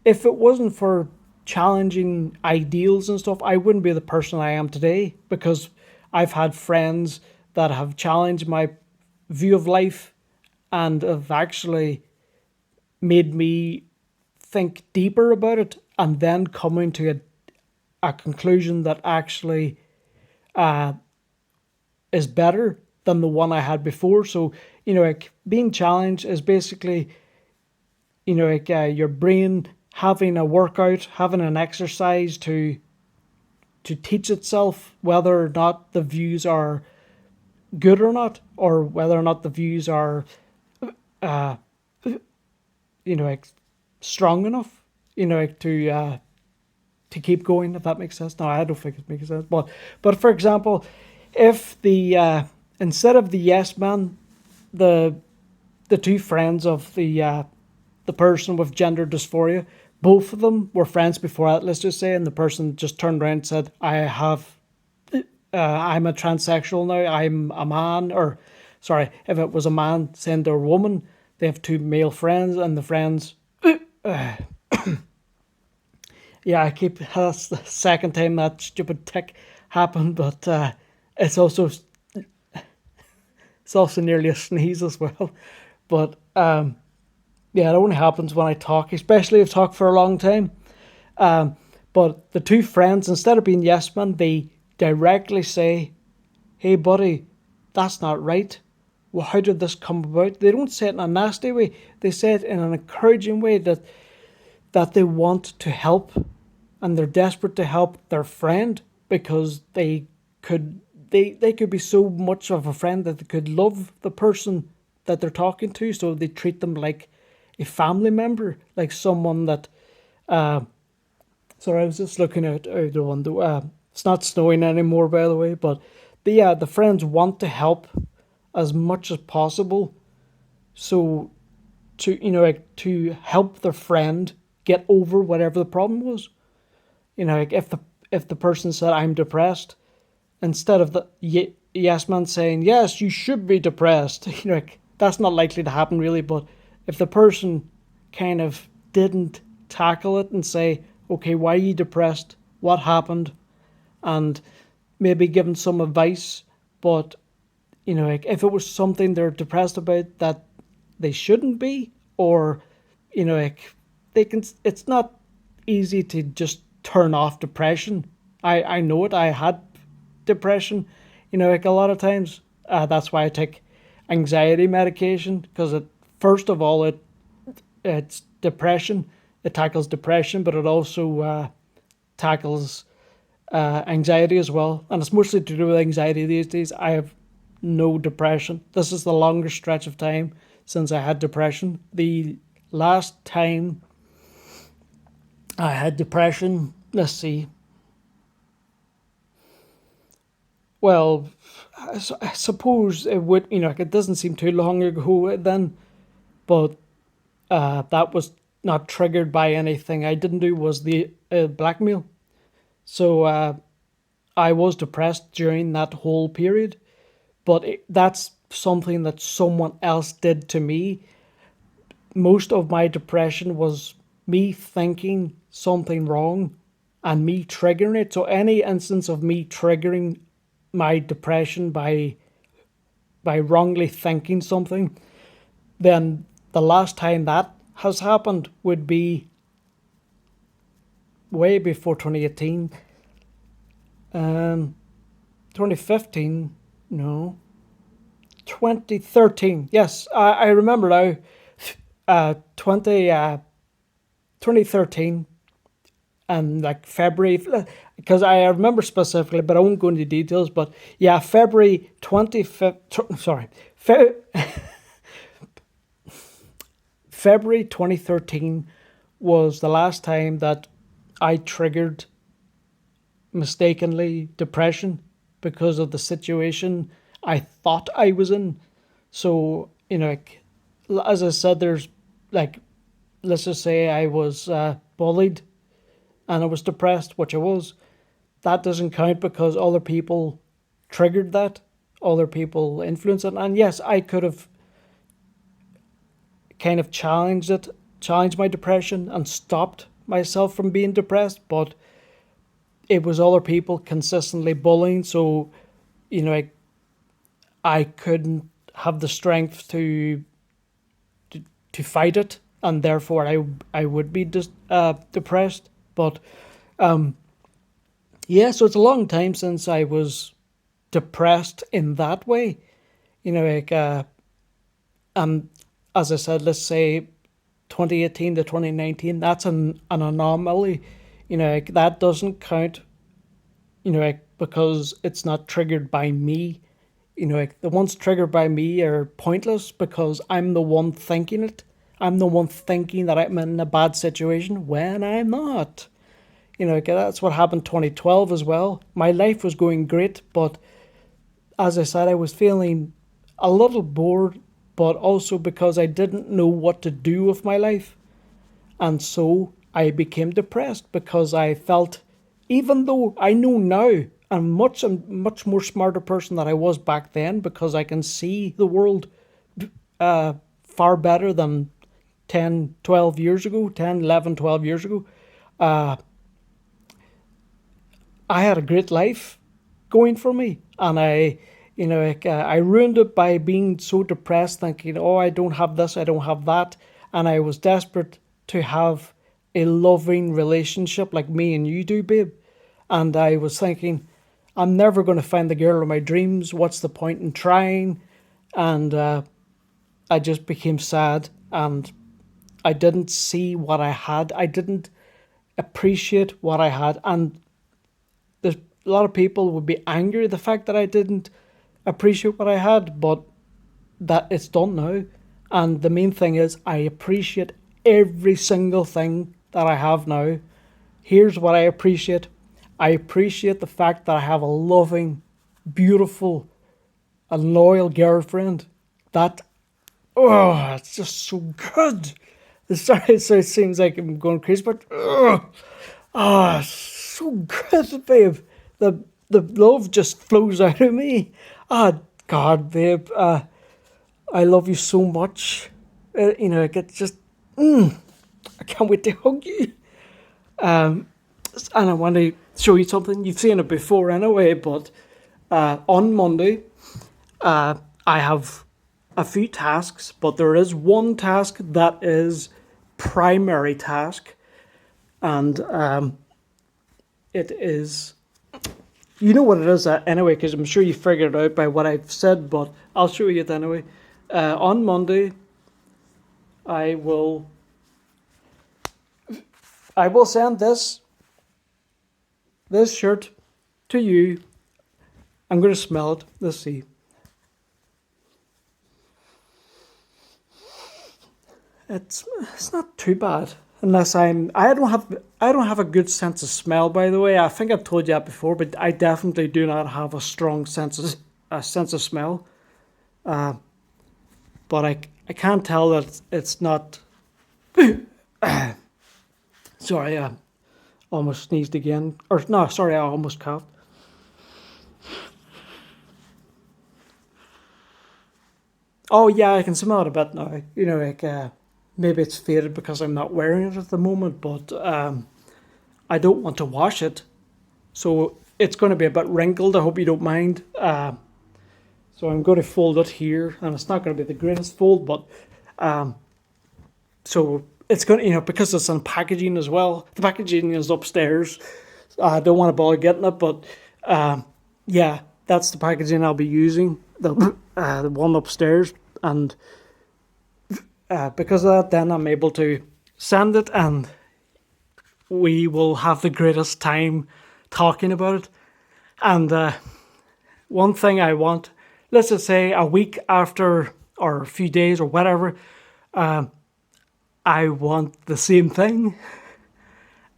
if it wasn't for challenging ideals and stuff, I wouldn't be the person I am today, because I've had friends that have challenged my view of life and have actually made me think deeper about it, and then coming to a conclusion that actually is better than the one I had before. So, like being challenged is basically, like your brain having a workout, having an exercise to teach itself whether or not the views are good or not, or whether or not the views are, uh, like strong enough, like to keep going. If that makes sense. No, I don't think it makes sense. But for example, if the instead of the yes man, the two friends of the person with gender dysphoria, both of them were friends before that, let's just say, and the person just turned around and said, I'm a transsexual now, I'm a man, or sorry, if it was a man saying they're a woman, they have two male friends, and the friends, yeah, that's the second time that stupid tick happened, but it's also it's also nearly a sneeze as well. But yeah, it only happens when I talk, especially if I talk for a long time. Um, but the two friends, instead of being yes men, they directly say, "Hey, buddy, that's not right. Well, how did this come about?" They don't say it in a nasty way. They say it in an encouraging way, that they want to help, and they're desperate to help their friend, because they could be so much of a friend that they could love the person that they're talking to, so they treat them like a family member, like someone that. Sorry, I was just looking out the window. It's not snowing anymore, by the way, but yeah, the friends want to help as much as possible, so to like to help their friend get over whatever the problem was. Like if the person said, "I'm depressed," instead of the yes man saying, "Yes, you should be depressed," like that's not likely to happen really. But if the person kind of didn't tackle it and say, "Okay, why are you depressed? What happened?" and maybe given some advice, but like if it was something they're depressed about that they shouldn't be, or like they can, it's not easy to just turn off depression. I know it. I had depression, like a lot of times. That's why I take anxiety medication, because it first of all it's depression. It tackles depression, but it also tackles anxiety as well, and it's mostly to do with anxiety these days. I have no depression. This is the longest stretch of time since I had depression. The last time I had depression, let's see. Well, I suppose it would, like it doesn't seem too long ago then, but that was not triggered by anything I didn't do, was the blackmail. So I was depressed during that whole period, but that's something that someone else did to me. Most of my depression was me thinking something wrong and me triggering it. So any instance of me triggering my depression by wrongly thinking something, then the last time that has happened would be way before 2018. 2015, no, 2013. Yes, I remember now. 2013, and like February, because I remember specifically, but I won't go into details. But yeah, February 25th. Sorry, February 2013 was the last time that I triggered mistakenly depression because of the situation I thought I was in. So, like, as I said, there's like, let's just say I was bullied and I was depressed, which I was. That doesn't count because other people triggered that, other people influenced it. And yes, I could have kind of challenged my depression and stopped myself from being depressed, but it was other people consistently bullying. So, I couldn't have the strength to fight it, and therefore I would be depressed. But yeah, so it's a long time since I was depressed in that way. Like um, as I said, let's say 2018 to 2019, that's an anomaly. Like, that doesn't count. Like, because it's not triggered by me. Like, the ones triggered by me are pointless because I'm the one thinking it. I'm the one thinking that I'm in a bad situation when I'm not. Like, that's what happened 2012 as well. My life was going great, but as I said, I was feeling a little bored, but also because I didn't know what to do with my life. And so I became depressed because I felt, even though I know now I'm much more smarter person than I was back then, because I can see the world far better than 10, 12 years ago, 10, 11, 12 years ago. Uh, I had a great life going for me, and I ruined it by being so depressed, thinking, oh, I don't have this, I don't have that, and I was desperate to have a loving relationship like me and you do, babe. And I was thinking, I'm never going to find the girl of my dreams. What's the point in trying? And I just became sad, and I didn't see what I had. I didn't appreciate what I had, and there's a lot of people would be angry at the fact that I didn't appreciate what I had, but that it's done now. And the main thing is, I appreciate every single thing that I have now. Here's what I appreciate. I appreciate the fact that I have a loving, beautiful, and loyal girlfriend. That, oh, it's just so good. Sorry, so it seems like I'm going crazy, but so good, babe. The love just flows out of me. God, babe, I love you so much. I get just, I can't wait to hug you. And I want to show you something. You've seen it before anyway, but on Monday, I have a few tasks, but there is one task that is primary task, and it is, you know what it is anyway, because I'm sure you figured it out by what I've said, but I'll show you it anyway. On Monday, I will send this shirt to you. I'm going to smell it. Let's see. It's not too bad, unless I don't have a good sense of smell, by the way. I think I've told you that before, but I definitely do not have a strong sense of smell. But I can't tell that it's not Sorry, I almost sneezed again. Or no, sorry, I almost coughed. Oh yeah, I can smell it a bit now. Maybe it's faded because I'm not wearing it at the moment, but I don't want to wash it, so it's going to be a bit wrinkled. I hope you don't mind. So I'm going to fold it here, and it's not going to be the greatest fold, but um, so it's going to, because it's on packaging as well. The packaging is upstairs. I don't want to bother getting it, but yeah, that's the packaging I'll be using. The one upstairs, and because of that, then I'm able to send it, and we will have the greatest time talking about it. And one thing I want, let's just say a week after, or a few days or whatever, I want the same thing.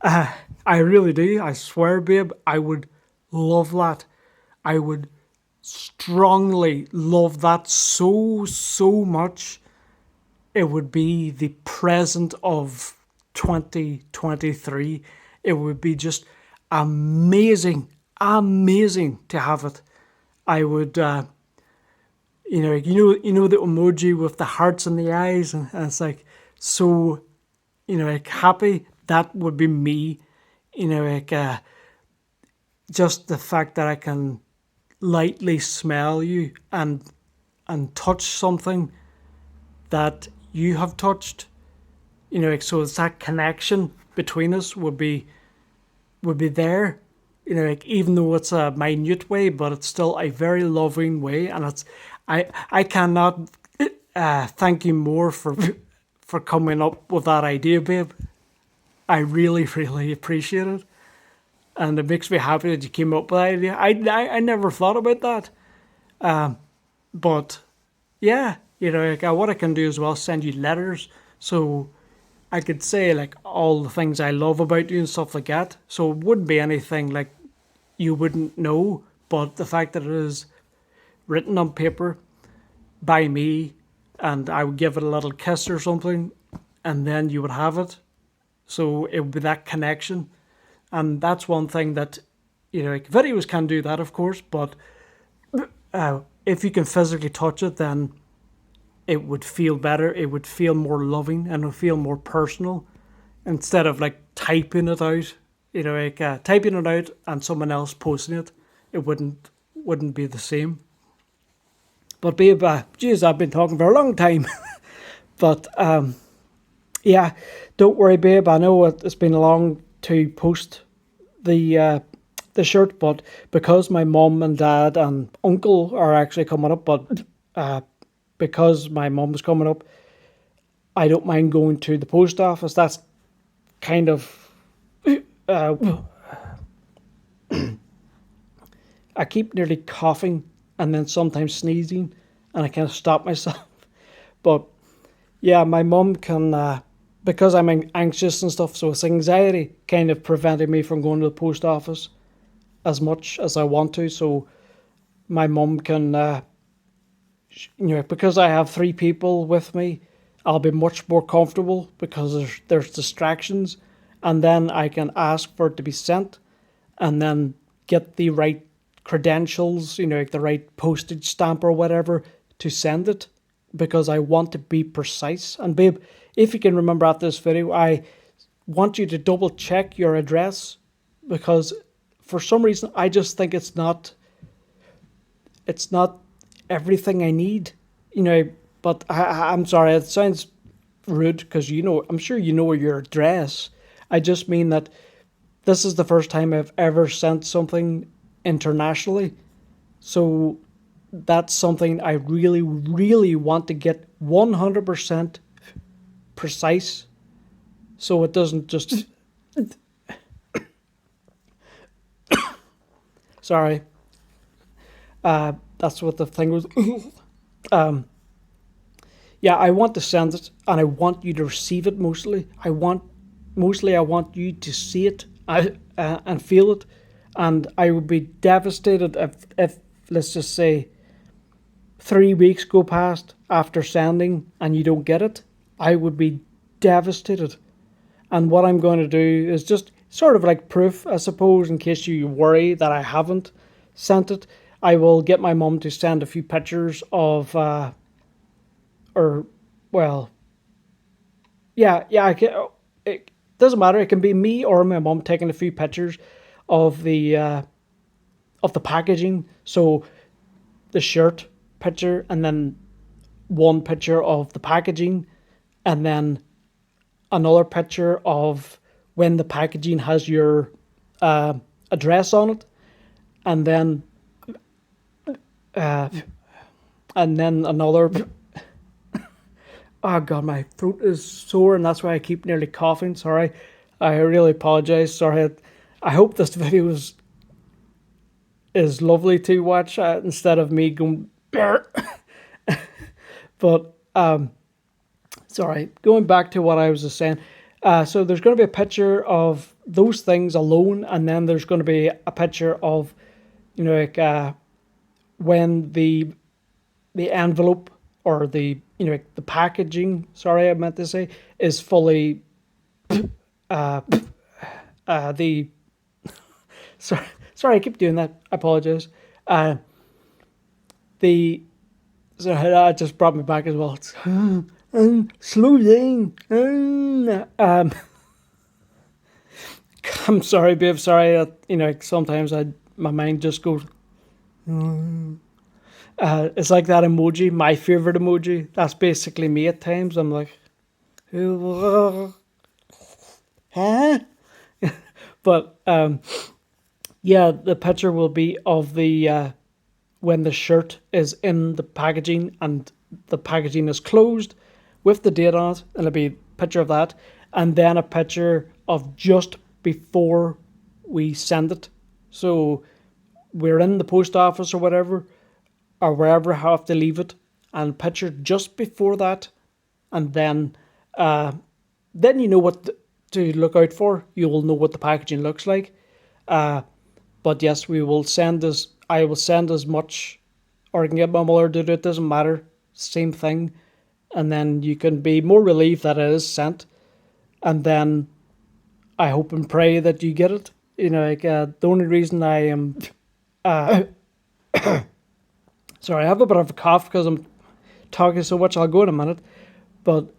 I really do. I swear, babe, I would love that. I would strongly love that so much. It would be the present of 2023. It would be just amazing to have it. I would, the emoji with the hearts in the eyes, and it's like so, like happy. That would be me. Just the fact that I can lightly smell you and touch something that you have touched. So it's that connection between us would be there. Even though it's a minute way, but it's still a very loving way, and I cannot thank you more for coming up with that idea, babe. I really appreciate it, and it makes me happy that you came up with that idea. I never thought about that, but yeah, what I can do as well, send you letters, so I could say like all the things I love about you and stuff like that. So it wouldn't be anything like you wouldn't know, but the fact that it is written on paper by me, and I would give it a little kiss or something, and then you would have it. So it would be that connection, and that's one thing that like videos can do that, of course, but if you can physically touch it, then it would feel better. It would feel more loving, and it would feel more personal instead of like typing it out. Typing it out and someone else posting it, it wouldn't be the same. But babe, geez, I've been talking for a long time. But yeah, don't worry, babe. I know it's been long to post the shirt, but because my mum and dad and uncle are actually coming up, but because my mum's coming up, I don't mind going to the post office. That's kind of uh, I keep nearly coughing and then sometimes sneezing, and I can't stop myself. But yeah, my mum can, because I'm anxious and stuff, so it's anxiety kind of preventing me from going to the post office as much as I want to. So my mum can, because I have three people with me, I'll be much more comfortable because there's distractions, and then I can ask for it to be sent, and then get the right credentials, like the right postage stamp or whatever to send it, because I want to be precise. And babe, if you can remember at this video, I want you to double check your address, because for some reason I just think it's not everything I need, but I'm sorry, it sounds rude because I'm sure you know your address. I just mean that this is the first time I've ever sent something internationally. So that's something I really want to get 100% precise, so it doesn't just sorry, that's what the thing was. um yeah, I want to send it, and I want you to receive it. I want you to see it, and feel it. And I would be devastated if let's just say 3 weeks go past after sending and you don't get it. I would be devastated. And what I'm going to do is just sort of like proof, I suppose, in case you worry that I haven't sent it. I will get my mum to send a few pictures of, or, well, yeah. It doesn't matter. It can be me or my mum taking a few pictures of the packaging. So the shirt picture, and then one picture of the packaging, and then another picture of when the packaging has your address on it, and then uh, another. Oh god, my throat is sore, and that's why I keep nearly coughing. Sorry, I really apologize. Sorry. I hope this video is lovely to watch instead of me going. But sorry, going back to what I was just saying. So there's going to be a picture of those things alone, and then there's going to be a picture of, like when the envelope, or the the packaging. Sorry, I meant to say, is fully the sorry, I keep doing that. I apologize. The So that just brought me back as well. It's, slow down. I'm sorry, babe. Sorry. Sometimes my mind just goes. It's like that emoji, my favorite emoji. That's basically me at times. I'm like, huh? But yeah, the picture will be of the when the shirt is in the packaging and the packaging is closed with the date on it. And it'll be a picture of that, and then a picture of just before we send it. So we're in the post office or whatever, or wherever I have to leave it, and picture just before that, and then you know what to look out for. You will know what the packaging looks like. But yes, we will send as I will send as much, or I can get my mother to do it. Doesn't matter, same thing, and then you can be more relieved that it is sent, and then I hope and pray that you get it. The only reason I am, sorry, I have a bit of a cough because I'm talking so much. I'll go in a minute, but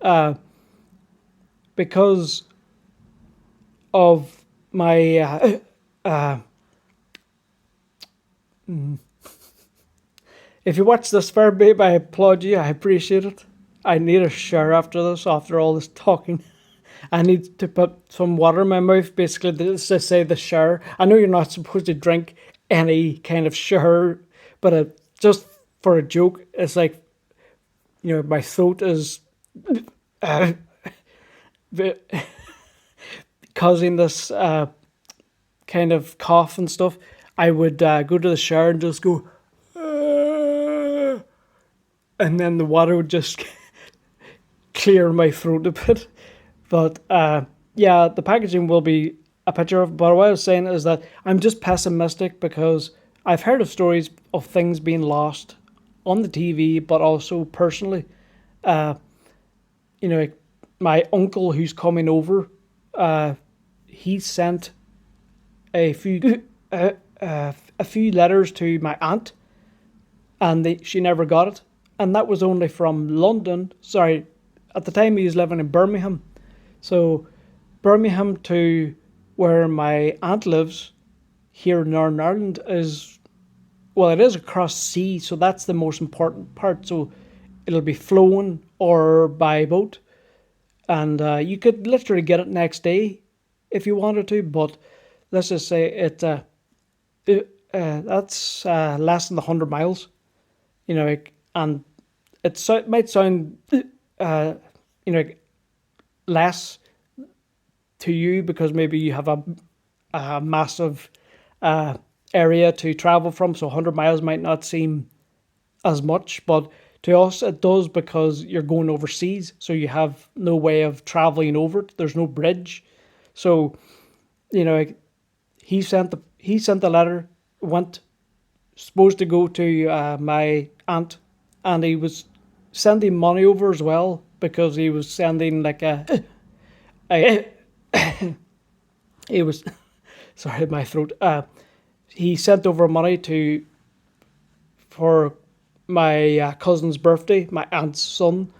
because of my if you watch this far, babe, I applaud you. I appreciate it. I need a shower after this, after all this talking. I need to put some water in my mouth, basically, to say the shower. I know you're not supposed to drink any kind of shower, but just for a joke, it's like, my throat is causing this kind of cough and stuff. I would go to the shower and just go, and then the water would just clear my throat a bit. But yeah, the packaging will be a picture of. But what I was saying is that I'm just pessimistic because I've heard of stories of things being lost on the TV, but also personally. My uncle who's coming over, he sent a few a few letters to my aunt, and she never got it. And that was only from London. Sorry, at the time he was living in Birmingham. So Birmingham to where my aunt lives here in Northern Ireland is, well, it is across sea, so that's the most important part. So it'll be flown or by boat, and you could literally get it next day if you wanted to. But let's just say that's less than 100 miles, and it might sound less to you because maybe you have a massive area to travel from, so 100 miles might not seem as much, but to us it does because you're going overseas, so you have no way of traveling over it. There's no bridge, so he sent the letter, went supposed to go to my aunt, and he was sending money over as well because he was sending like a he was, sorry, my throat. He sent over money to for my cousin's birthday, my aunt's son,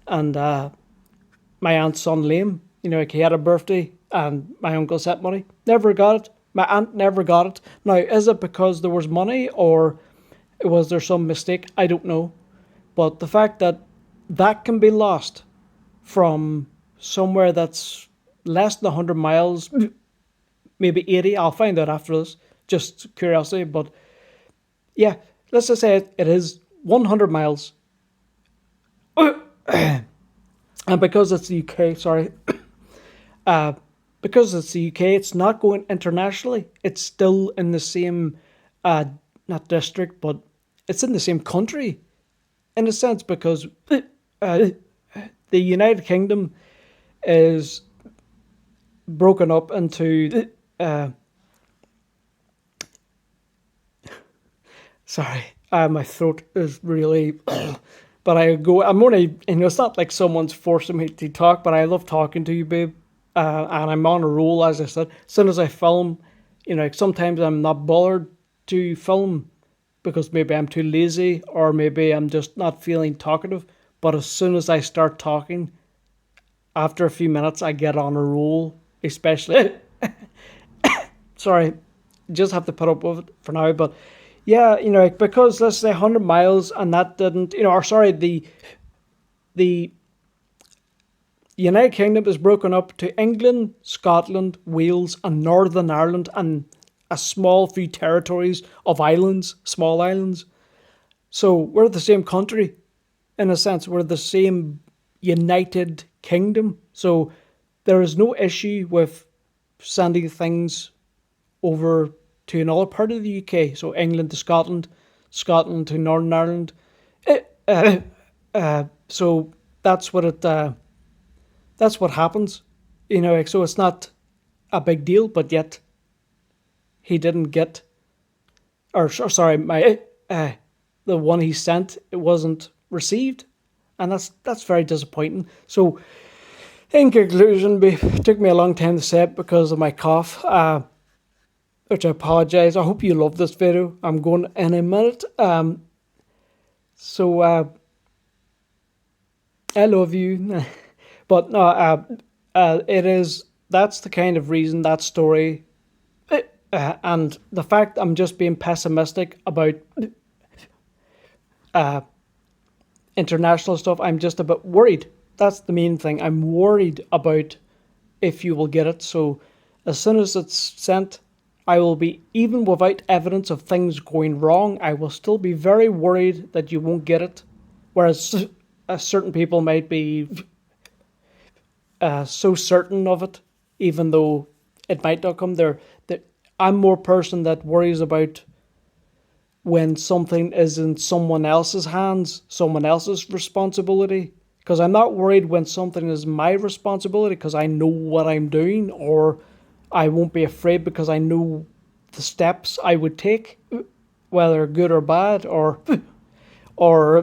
and my aunt's son Liam. Like he had a birthday, and my uncle sent money. Never got it. My aunt never got it. Now, is it because there was money, or was there some mistake? I don't know. But the fact that that can be lost from somewhere that's less than 100 miles, maybe 80, I'll find out after this, just curiosity. But yeah, let's just say it is 100 miles. And because it's the UK, sorry, because it's the UK, it's not going internationally. It's still in the same, not district, but it's in the same country, in a sense, because the United Kingdom is broken up into. Sorry, my throat is really. But I'm only, it's not like someone's forcing me to talk, but I love talking to you, babe. And I'm on a roll, as I said. As soon as I film, sometimes I'm not bothered to film because maybe I'm too lazy or maybe I'm just not feeling talkative. But as soon as I start talking, after a few minutes, I get on a roll, especially. Sorry, just have to put up with it for now. But yeah, because let's say 100 miles and that didn't, or sorry, the United Kingdom is broken up to England, Scotland, Wales, and Northern Ireland, and a small few territories of islands, small islands. So we're the same country, in a sense. We're the same United Kingdom. So there is no issue with sending things over to another part of the UK. So England to Scotland, Scotland to Northern Ireland. So that's what that's what happens. So it's not a big deal, but yet he didn't get, or sorry, the one he sent, it wasn't received, and that's very disappointing. So in conclusion, it took me a long time to say it because of my cough, which I apologize. I hope you love this video. I'm going in a minute. So I love you, but no, that's the kind of reason, that story, and the fact I'm just being pessimistic about international stuff. I'm just a bit worried. That's the main thing. I'm worried about if you will get it. So as soon as it's sent, I will be, even without evidence of things going wrong, I will still be very worried that you won't get it. Whereas certain people might be so certain of it, even though it might not come there. I'm more person that worries about when something is in someone else's hands, someone else's responsibility. Because I'm not worried when something is my responsibility because I know what I'm doing, or I won't be afraid because I know the steps I would take, whether good or bad, or or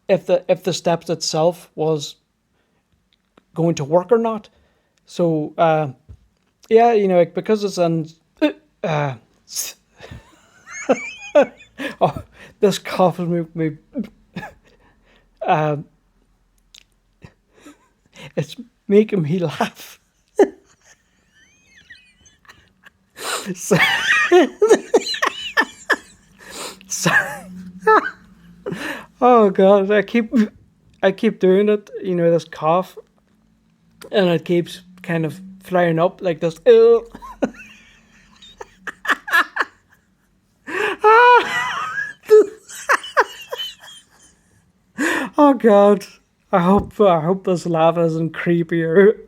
if the steps itself was going to work or not. So yeah, because it's an oh, this cough is me. It's making me laugh. so, so, oh god, I keep doing it. This cough, and it keeps kind of flaring up like this. Oh god, I hope this laugh isn't creepier.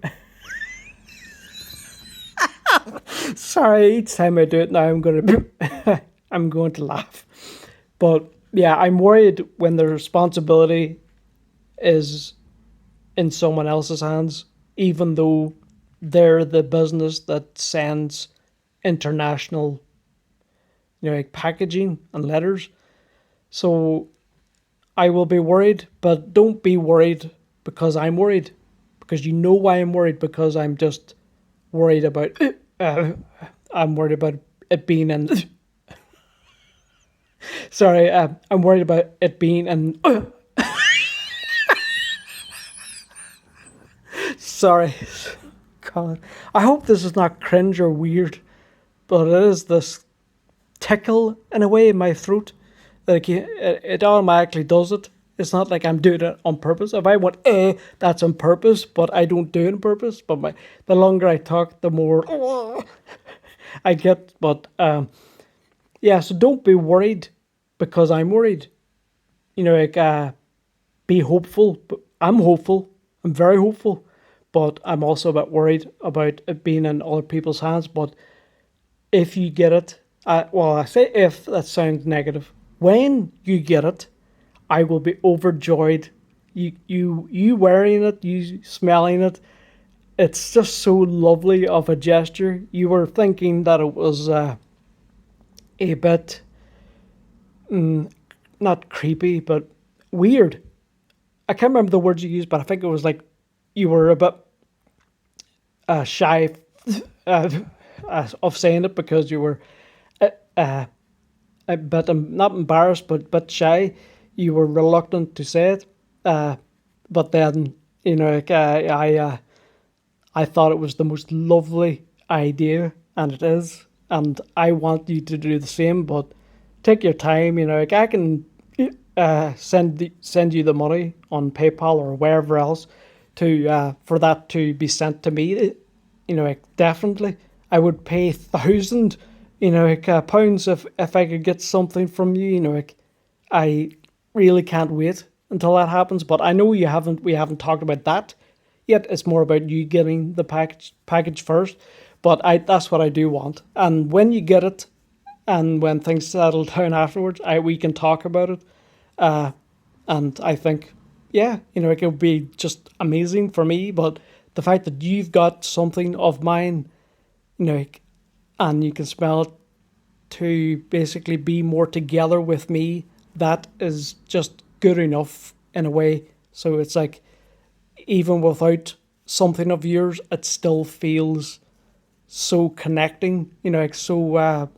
Sorry, each time I do it now, I'm going to laugh. But yeah, I'm worried when the responsibility is in someone else's hands, even though they're the business that sends international, like packaging and letters. So I will be worried, but don't be worried because I'm worried. Because you know why I'm worried. Because I'm just worried about. Uh, I'm worried about it being in. Sorry, I'm worried about it being in. Sorry, God. I hope this is not cringe or weird, but it is this tickle in a way in my throat. Like it automatically does it. It's not like I'm doing it on purpose. If I want that's on purpose, but I don't do it on purpose. But the longer I talk, the more I get. But yeah, so don't be worried because I'm worried. Like be hopeful. But I'm hopeful. I'm very hopeful, but I'm also a bit worried about it being in other people's hands. But if you get it, well, I say if, that sounds negative. When you get it, I will be overjoyed. You wearing it, you smelling it. It's just so lovely of a gesture. You were thinking that it was a bit not creepy, but weird. I can't remember the words you used, but I think it was like you were a bit shy uh, of saying it because you were uh, uh, a bit not embarrassed, but a bit shy. You were reluctant to say it, but then like, I thought it was the most lovely idea, and it is, and I want you to do the same. But take your time. Like I can send you the money on PayPal or wherever else to for that to be sent to me. Like definitely, I would pay thousand, like pounds if I could get something from you. Like I really can't wait until that happens. But I know you haven't. We haven't talked about that yet. It's more about you getting the package first. But that's what I do want. And when you get it, and when things settle down afterwards, we can talk about it. And I think, yeah, it would be just amazing for me. But the fact that you've got something of mine, like, and you can smell it to basically be more together with me, that is just good enough in a way. So it's like, even without something of yours, it still feels so connecting, like so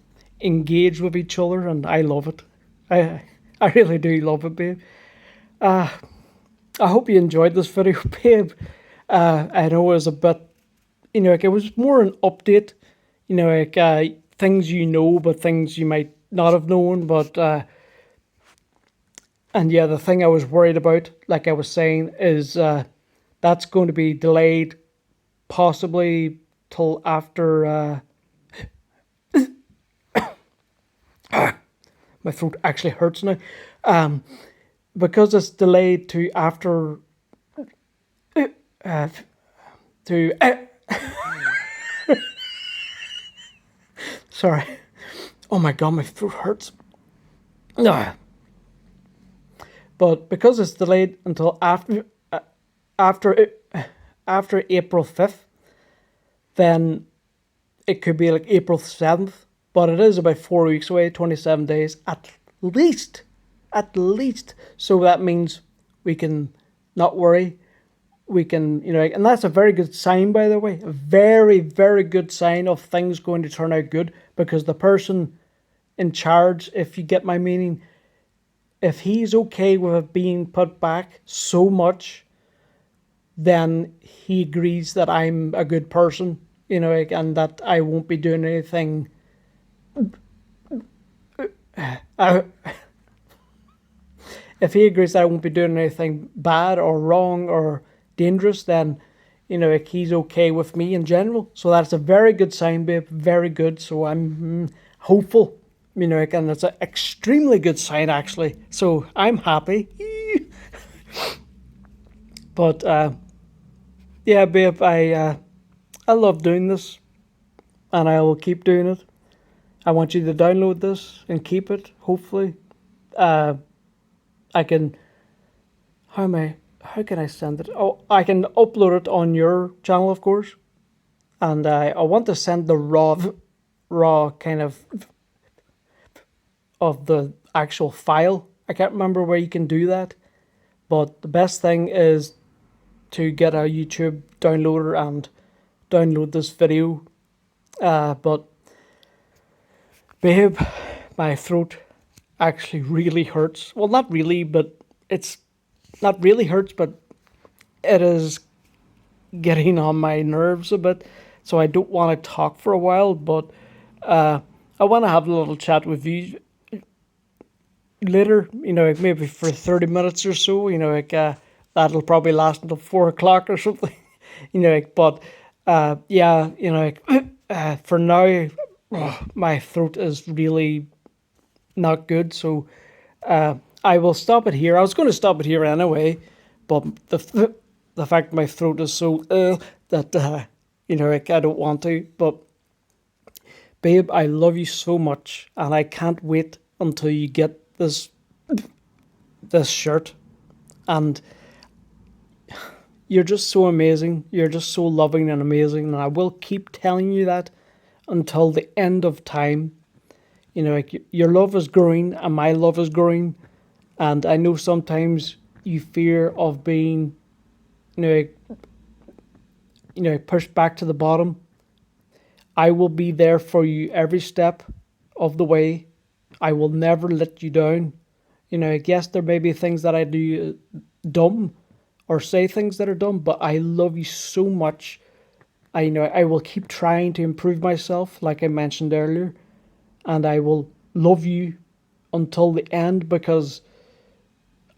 engaged with each other, and I love it. I I really do love it, babe. I hope you enjoyed this video, babe. I know it was a bit, like it was more an update, like things but things you might not have known. But and yeah, the thing I was worried about, like I was saying, is that's going to be delayed, possibly till after. My throat actually hurts now, because it's delayed to after. To sorry. Oh my god, my throat hurts. Ah. But because it's delayed until after after April 5th, then it could be like April 7th. But it is about 4 weeks away, 27 days at least. At least. So that means we can not worry. We can, and that's a very good sign, by the way. A very, very good sign of things going to turn out good, because the person in charge, if you get my meaning, if he's okay with it being put back so much, then he agrees that I'm a good person, and that I won't be doing anything. If he agrees that I won't be doing anything bad or wrong or dangerous, then like he's okay with me in general. So that's a very good sign, babe. Very good. So I'm hopeful, and it's an extremely good sign actually. So I'm happy. But yeah, babe, I love doing this, and I will keep doing it. I want you to download this and keep it. Hopefully, I can. How can I send it? Oh, I can upload it on your channel, of course. And I want to send the raw kind of the actual file. I can't remember where you can do that. But the best thing is to get a YouTube downloader and download this video. But babe, my throat actually really hurts. Well, not really, but it's not really hurts, but it is getting on my nerves a bit. So I don't want to talk for a while, but I want to have a little chat with you later, like maybe for 30 minutes or so, that'll probably last until 4 o'clock or something, but yeah, for now, my throat is really not good. So I will stop it here. I was going to stop it here anyway, but the fact my throat is so ill that, I don't want to. But babe, I love you so much, and I can't wait until you get this shirt. And you're just so amazing. You're just so loving and amazing, and I will keep telling you that until the end of time. Your love is growing, and my love is growing, and I know sometimes you fear of being, you pushed back to the bottom. I will be there for you every step of the way. I will never let you down. Yes, there may be things that I do dumb or say things that are dumb, but I love you so much. I will keep trying to improve myself, like I mentioned earlier, and I will love you until the end because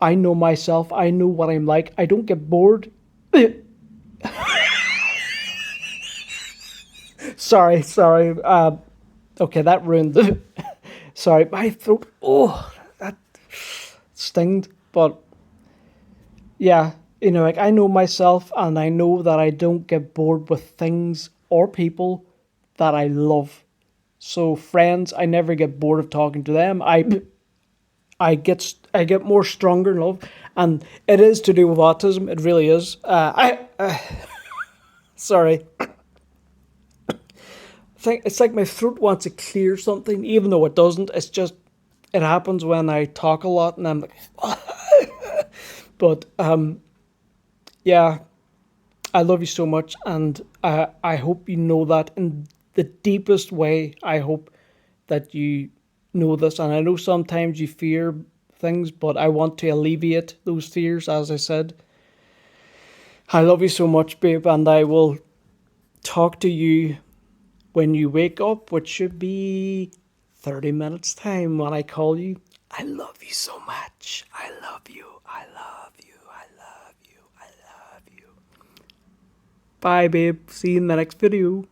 I know myself. I know what I'm like. I don't get bored. Sorry. Okay, that ruined the. Sorry, my throat. Oh, that stinged. But yeah, I know myself, and I know that I don't get bored with things or people that I love. So friends, I never get bored of talking to them. I get more stronger in love, and it is to do with autism. It really is. Sorry. Think it's like my throat wants to clear something, even though it doesn't. It happens when I talk a lot, and I'm like, but yeah, I love you so much, and I hope you know that in the deepest way. I hope that you know this, and I know sometimes you fear things, but I want to alleviate those fears. As I said, I love you so much, babe, and I will talk to you when you wake up, which should be 30 minutes time when I call you. I love you so much. I love you. I love you. I love you. I love you. Bye, babe. See you in the next video.